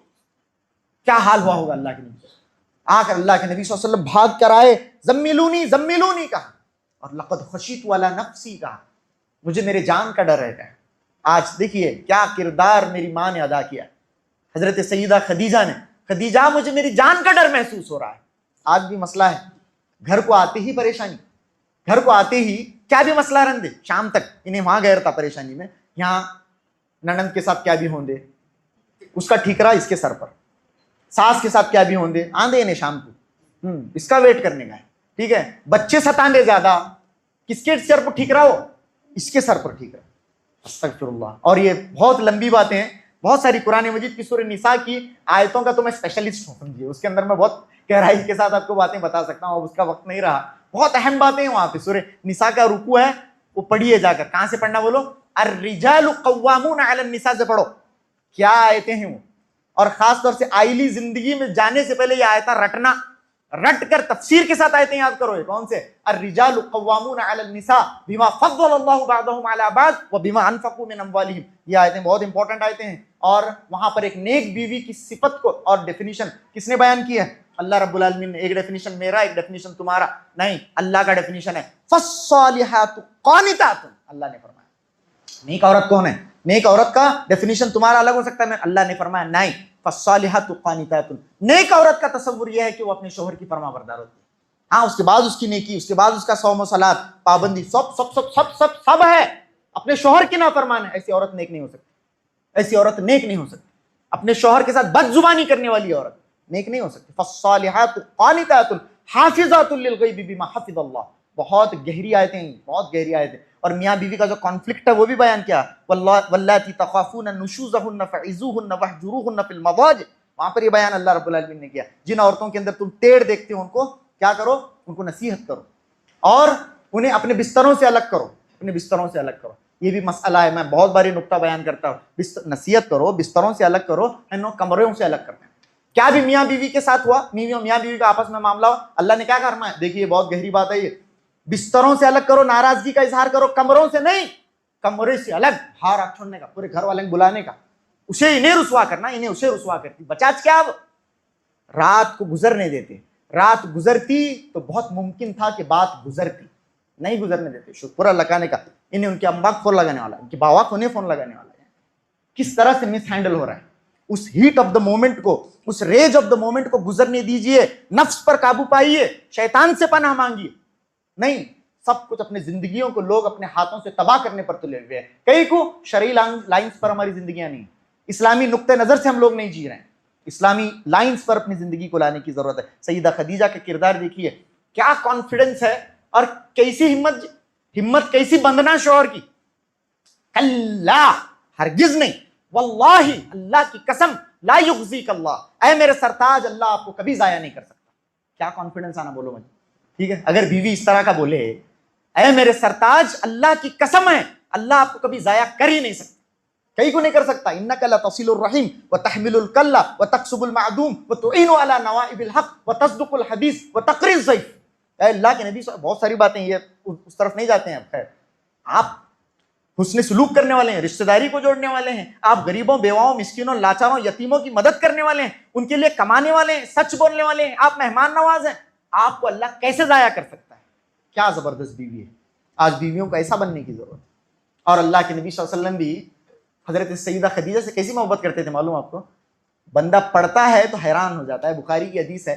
क्या हाल हुआ होगा अल्लाह के नबी। आकर अल्लाह के नबी सल्लल्लाहु अलैहि वसल्लम भाग कर आए, जम्मिलूनी कहा, और लक़द खशीतु अला नफ्सी कहा, मुझे मेरे जान का डर है। आज देखिए क्या किरदार मेरी मां ने अदा किया, हजरत सईदा खदीजा ने, खदीजा मुझे मेरी जान का डर महसूस हो रहा है। आज भी मसला है, घर को आते ही परेशानी, घर को आते ही क्या भी मसला रंदे, शाम तक इन्हें वहां गया था परेशानी में, यहाँ ननंद के साथ क्या भी होंदे, उसका ठीकरा इसके सर पर, सास के साथ क्या भी होंदे, आंधे इन्हें शाम को, इसका वेट करने का है, ठीक है। बच्चे सतांदे ज्यादा, किसके सर पर ठीकरा हो, इसके सर पर ठीकरा। अस्तगफिरुल्लाह। और ये बहुत लंबी बातें हैं, बहुत सारी कुरान मजीद की सूरह निसा की आयतों का तो मैं स्पेशलिस्ट हूं, समझिए, उसके अंदर मैं बहुत गहराई के साथ आपको बातें बता सकता हूं, उसका वक्त नहीं रहा। बहुत अहम बातें हैं वहां पे, सूरह निसा का रुकू है, वो पढ़िए जाकर। कहां से पढ़ना बोलो, अर्रिजालु कव्वामून अलन निसा से पढ़ो, क्या आयतें हैं वो, और खास तौर से आईली जिंदगी में जाने से पहले ये आयता रटना, रट कर तफसीर के साथ आयतें याद करो। कौन से? अर्रिजालु क़व्वामूना अलल निसा बिमा फ़द्दलल्लाहु बअदहुम अला बअद व बिमा अनफ़क़ू मिन अम्वालिहिम। ये आयतें बहुत इंपॉर्टेंट आयतें हैं। और वहां पर एक नेक बीवी की सिफत को और डेफिनेशन किसने बयान की है? अल्लाह रब्बुल आलमीन ने। एक डेफिनेशन मेरा, एक डेफिनेशन तुम्हारा नहीं, अल्लाह का डेफिनेशन है फ़स्सालिहातु क़ानितातुन। अल्लाह ने फरमाया। नेक औरत कौन है? नेक औरत का डेफिनेशन तुम्हारा अलग हो सकता है, अल्लाह ने फरमाया नहीं, फ़स्सालिहातु क़ानितातुन। नेक औरत का तसव्वुर यह है कि वो अपने शोहर की फरमाबरदार होती है। हाँ, उसके बाद उसकी नेकी, उसके बाद उसका सौम सलात, पाबंदी, सब सब सब सब सब सब है। अपने शोहर की नाफरमान है, ऐसी औरत नेक नहीं हो सकती। ऐसी औरत नेक नहीं हो सकती। अपने शोहर के साथ बदजुबानी करने वाली औरत नेक नहीं हो सकती। फ़स्सालिहातु क़ानितातुन हाफ़िज़ातुन लिल-ग़ैबि बिमा हफ़िज़ल्लाह। बहुत गहरी आयतें, बहुत गहरी आयतें। और मियाँ बीवी का जो कॉन्फ्लिक्ट है वो भी बयान किया। वल्लाती तख़ाफ़ूना नुशूज़हुन्ना फ़इज़ूहुन्ना वहजुरूहुन्ना फ़िल मज़ाजिअ। वहां पर ये बयान अल्लाह रब्बुल आलमीन ने किया। जिन औरतों के अंदर तुम टेढ़ देखते हो उनको क्या करो? उनको नसीहत करो और उन्हें अपने बिस्तरों से अलग करो, अपने बिस्तरों से अलग करो। ये भी मसला है, मैं बहुत बारी नुक्ता बयान करता हूँ। नसीहत करो, बिस्तरों से अलग करो, कमरों से अलग करते हैं। क्या भी मियाँ बीवी के साथ हुआ, मियाँ बीवी का आपस में मामला हो, अल्लाह ने क्या करना है? देखिए बहुत गहरी बात है ये। बिस्तरों से अलग करो, नाराजगी का इजहार करो, कमरों से नहीं, कमरे से अलग, हार आग छोड़ने का, पूरे घर वाले बुलाने का, उसे इन्हें रुसवा करना, इन्हें उसे रुसवा करती। बचाच क्या? अब रात को गुजरने देते, रात गुजरती तो बहुत मुमकिन था कि बात गुजरती, नहीं गुजरने देते। शुक्र लगाने का, इन्हें उनके अम्बा को फोन लगाने वाला है, उनके बाबा को उन्हें फोन लगाने वाला है। किस तरह से मिस हैंडल हो रहा है। उस हीट ऑफ द मोमेंट को, उस रेज ऑफ द मोमेंट को गुजरने दीजिए, नफ्स पर काबू पाइए, शैतान से पनाह मांगिए। नहीं, सब कुछ अपनी जिंदगियों को लोग अपने हाथों से तबाह करने पर तुले हुए हैं। कई को शरई लाइंस पर हमारी जिंदगियां नहीं, इस्लामी नुक्ते नजर से हम लोग नहीं जी रहे हैं। इस्लामी लाइंस पर अपनी जिंदगी को लाने की जरूरत है। सईदा खदीजा का किरदार देखिए, क्या कॉन्फिडेंस है और कैसी हिम्मत कैसी बंधना शौहर की। कल्ला, हरगिज नहीं, वल्लाही, अल्लाह की कसम, ला युग़ज़ीक अल्लाह, ऐ मेरे सरताज, अल्लाह आपको कभी जाया नहीं कर सकता। क्या कॉन्फिडेंस आना, बोलो मुझे। ठीक है, अगर बीवी इस तरह का बोले, ऐ मेरे सरताज, अल्लाह की कसम है, अल्लाह आपको कभी जाया कर ही नहीं सकता, कहीं को नहीं कर सकता। इन्नका लतसिलुर रहीम व तहमिलुल कल्ला व तक्सुबुल मादूम व तुईनु अला नवाइबिल हक व तस्दुकुल हदीस व तक़रीज़ ज़ईफ़। अल्लाह के नबी, बहुत सारी बातें, ये उस तरफ नहीं जाते हैं। खैर, आप हुस्न सुलूक करने वाले हैं, रिश्तेदारी को जोड़ने वाले हैं, आप गरीबों, बेवाओं, मिस्किनों, लाचारों, यतीमों की मदद करने वाले हैं, उनके लिए कमाने वाले हैं, सच बोलने वाले हैं, आप मेहमान नवाज हैं। आपको अल्लाह कैसे जाया कर सकता है? क्या जबरदस्त बीवी है। आज बीवियों को ऐसा बनने की जरूरत। और अल्लाह के नबी सल्लल्लाहु अलैहि वसल्लम भी हजरत सईदा खदीजा से कैसी मोहब्बत करते थे मालूम आपको? बंदा पढ़ता है तो हैरान हो जाता है। बुखारी की हदीस है,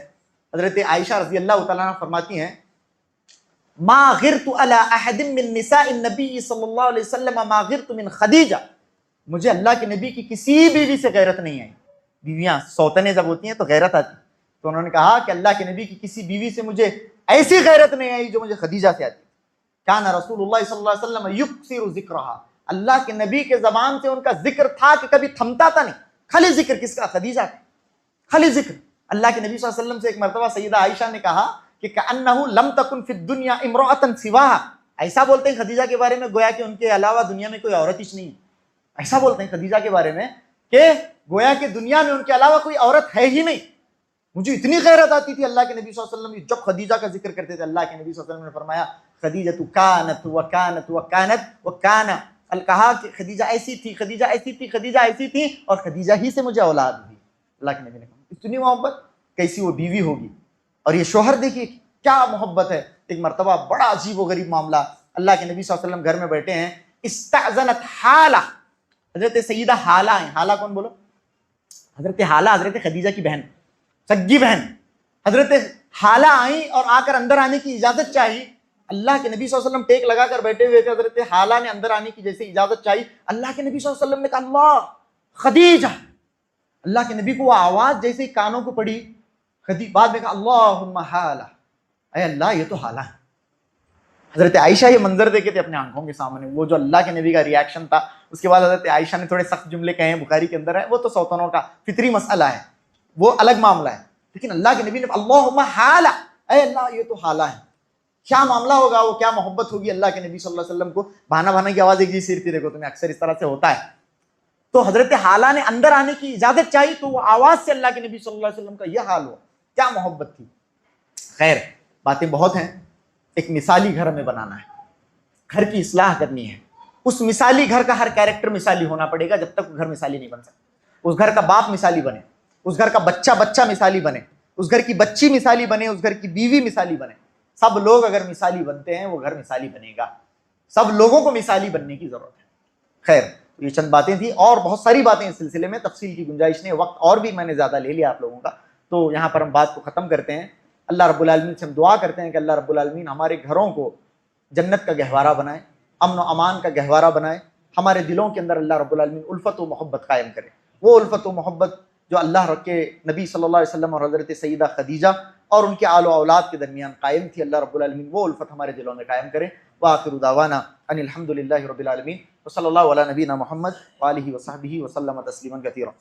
हजरत आयशा रज़ी अल्लाह तआला अन्हा फरमाती हैं, मा गिरतु अला अहदिम मिन निसाइन नबी सल्लल्लाहु अलैहि वसल्लम मा गिरतु मिन खदीजा। मुझे अल्लाह के नबी की किसी बीवी से गैरत नहीं आई। बीवियां सौतने जब होती हैं तो गैरत आती, तो उन्होंने कहा कि अल्लाह के नबी की किसी बीवी से मुझे ऐसी गैरत नहीं आई जो मुझे खदीजा से आती। काना रसूलुल्लाह सल्लल्लाहु अलैहि वसल्लम युक्सिरु ज़िक्रहा, अल्लाह के नबी के जबान से उनका जिक्र था कि कभी थमता था नहीं। खाली जिक्र किसका? खदीजा का, खाली जिक्र। अल्लाह के नबी सल्लल्लाहु अलैहि वसल्लम से एक मरतबा सईदा आयशा ने कहा कि कअन्नहु लम तकुन फिद दुनिया इम्राअतन सिवाहा। ऐसा बोलते हैं खदीजा के बारे में गोया कि उनके अलावा दुनिया में कोई औरत ही नहीं है। ऐसा बोलते हैं खदीजा के बारे में कि गोया कि दुनिया में उनके अलावा कोई औरत है ही नहीं। मुझे इतनी गैरत आती थी अल्लाह के नबी सल्लल्लाहु अलैहि वसल्लम जब खदीजा का जिक्र करते थे। अल्लाह के नबी सल्लल्लाहु अलैहि वसल्लम ने फरमाया, खदीजतु कानत व कानत व कानत व काना, कहा कि खदीजा ऐसी थी, खदीजा ऐसी थी, खदीजा ऐसी थी, और खदीजा ही से मुझे औलाद हुई। अल्लाह के नबी ने कहा, इतनी मोहब्बत, कैसी वो बीवी होगी। और ये शोहर देखिए क्या मोहब्बत है। एक मरतबा बड़ा अजीब व गरीब मामला, अल्लाह के नबी सल्लल्लाहु अलैहि वसल्लम घर में बैठे हैं, इस्ताज़नत हाला, हजरत सईदा हाला है। हाला कौन बोलो? हजरत हाला, हजरत खदीजा की बहन, सग्गी बहन। हजरत हाला आई और आकर अंदर आने की इजाजत चाहिए। अल्लाह के नबी सल्लल्लाहु अलैहि वसल्लम टेक लगाकर बैठे हुए थे, हजरत हाला ने अंदर आने की जैसे इजाजत चाहिए, अल्लाह के नबी सल्लल्लाहु अलैहि वसल्लम ने कहा, अल्लाह खदीजा। अल्लाह के नबी को वो आवाज जैसे कानों को पड़ी, बाद में कहा, अल्लाहुम्मा हाला, अरे अल्लाह ये तो हाला है। हजरत आयशा ये मंजर देखे थे अपने आंखों के सामने, वो जो अल्लाह के नबी का रिएक्शन था। उसके बाद हजरत आयशा ने थोड़े सख्त जुमले कहे हैं, बुखारी के अंदर है, वो तो सौतनों का फितरी मसला है, वो अलग मामला है। लेकिन अल्लाह के नबी ने अल्लाहुम्मा हाला, अरे अल्लाह ये तो हाला है। क्या मामला होगा वो, क्या मोहब्बत होगी अल्लाह के नबी सल्लल्लाहु अलैहि वसल्लम को। भाना भाना की आवाज एक जी सिर थी, देखो तुम्हें अक्सर इस तरह से होता है। तो हजरत हाला ने अंदर आने की इजाजत चाहिए, तो वो आवाज से अल्लाह के नबी सल्लल्लाहु अलैहि वसल्लम का यह हाल हुआ। क्या मोहब्बत थी। खैर, बातें बहुत हैं। एक मिसाली घर हमें बनाना है, घर की इस्लाह करनी है। उस मिसाली घर का हर कैरेक्टर मिसाली होना पड़ेगा, जब तक घर मिसाली नहीं बन सकता। उस घर का बाप मिसाली बने, उस घर का बच्चा बच्चा मिसाली बने, उस घर की बच्ची मिसाली बने, उस घर की बीवी मिसाली बने। सब लोग अगर मिसाली बनते हैं वो घर मिसाली बनेगा। सब लोगों को मिसाली बनने की जरूरत है। खैर, ये चंद बातें थी, और बहुत सारी बातें इस सिलसिले में, तफसील की गुंजाइश नहीं, वक्त और भी मैंने ज़्यादा ले लिया आप लोगों का, तो यहाँ पर हम बात को ख़त्म करते हैं। अल्लाह रब्बुल आलमीन से हम दुआ करते हैं कि अल्लाह रब्बुल आलमीन हमारे घरों को जन्नत का गहवारा बनाए, अमन व अमान का गहवारा बनाए। हमारे दिलों के अंदर अल्लाह रब्बुल आलमीन उल्फत व मोहब्बत कायम करे। वो उल्फत व मोहब्बत जो अल्लाह के नबी सल्लल्लाहु अलैहि वसल्लम और हज़रत सैयदा खदीजा और उनके आलो औलाद के दरमियान कायम थी, अल्लाह रब्बुल आलमीन वो उल्फत हमारे दिलों में कायम करे। व आखिरु दावाना अनिल हम्दुलिल्लाहि रब्बिल आलमीन व सल्लल्लाहु अला नबीना मुहम्मद व आलिहि व सहबिहि व सल्लम तस्लीमन कसीरा।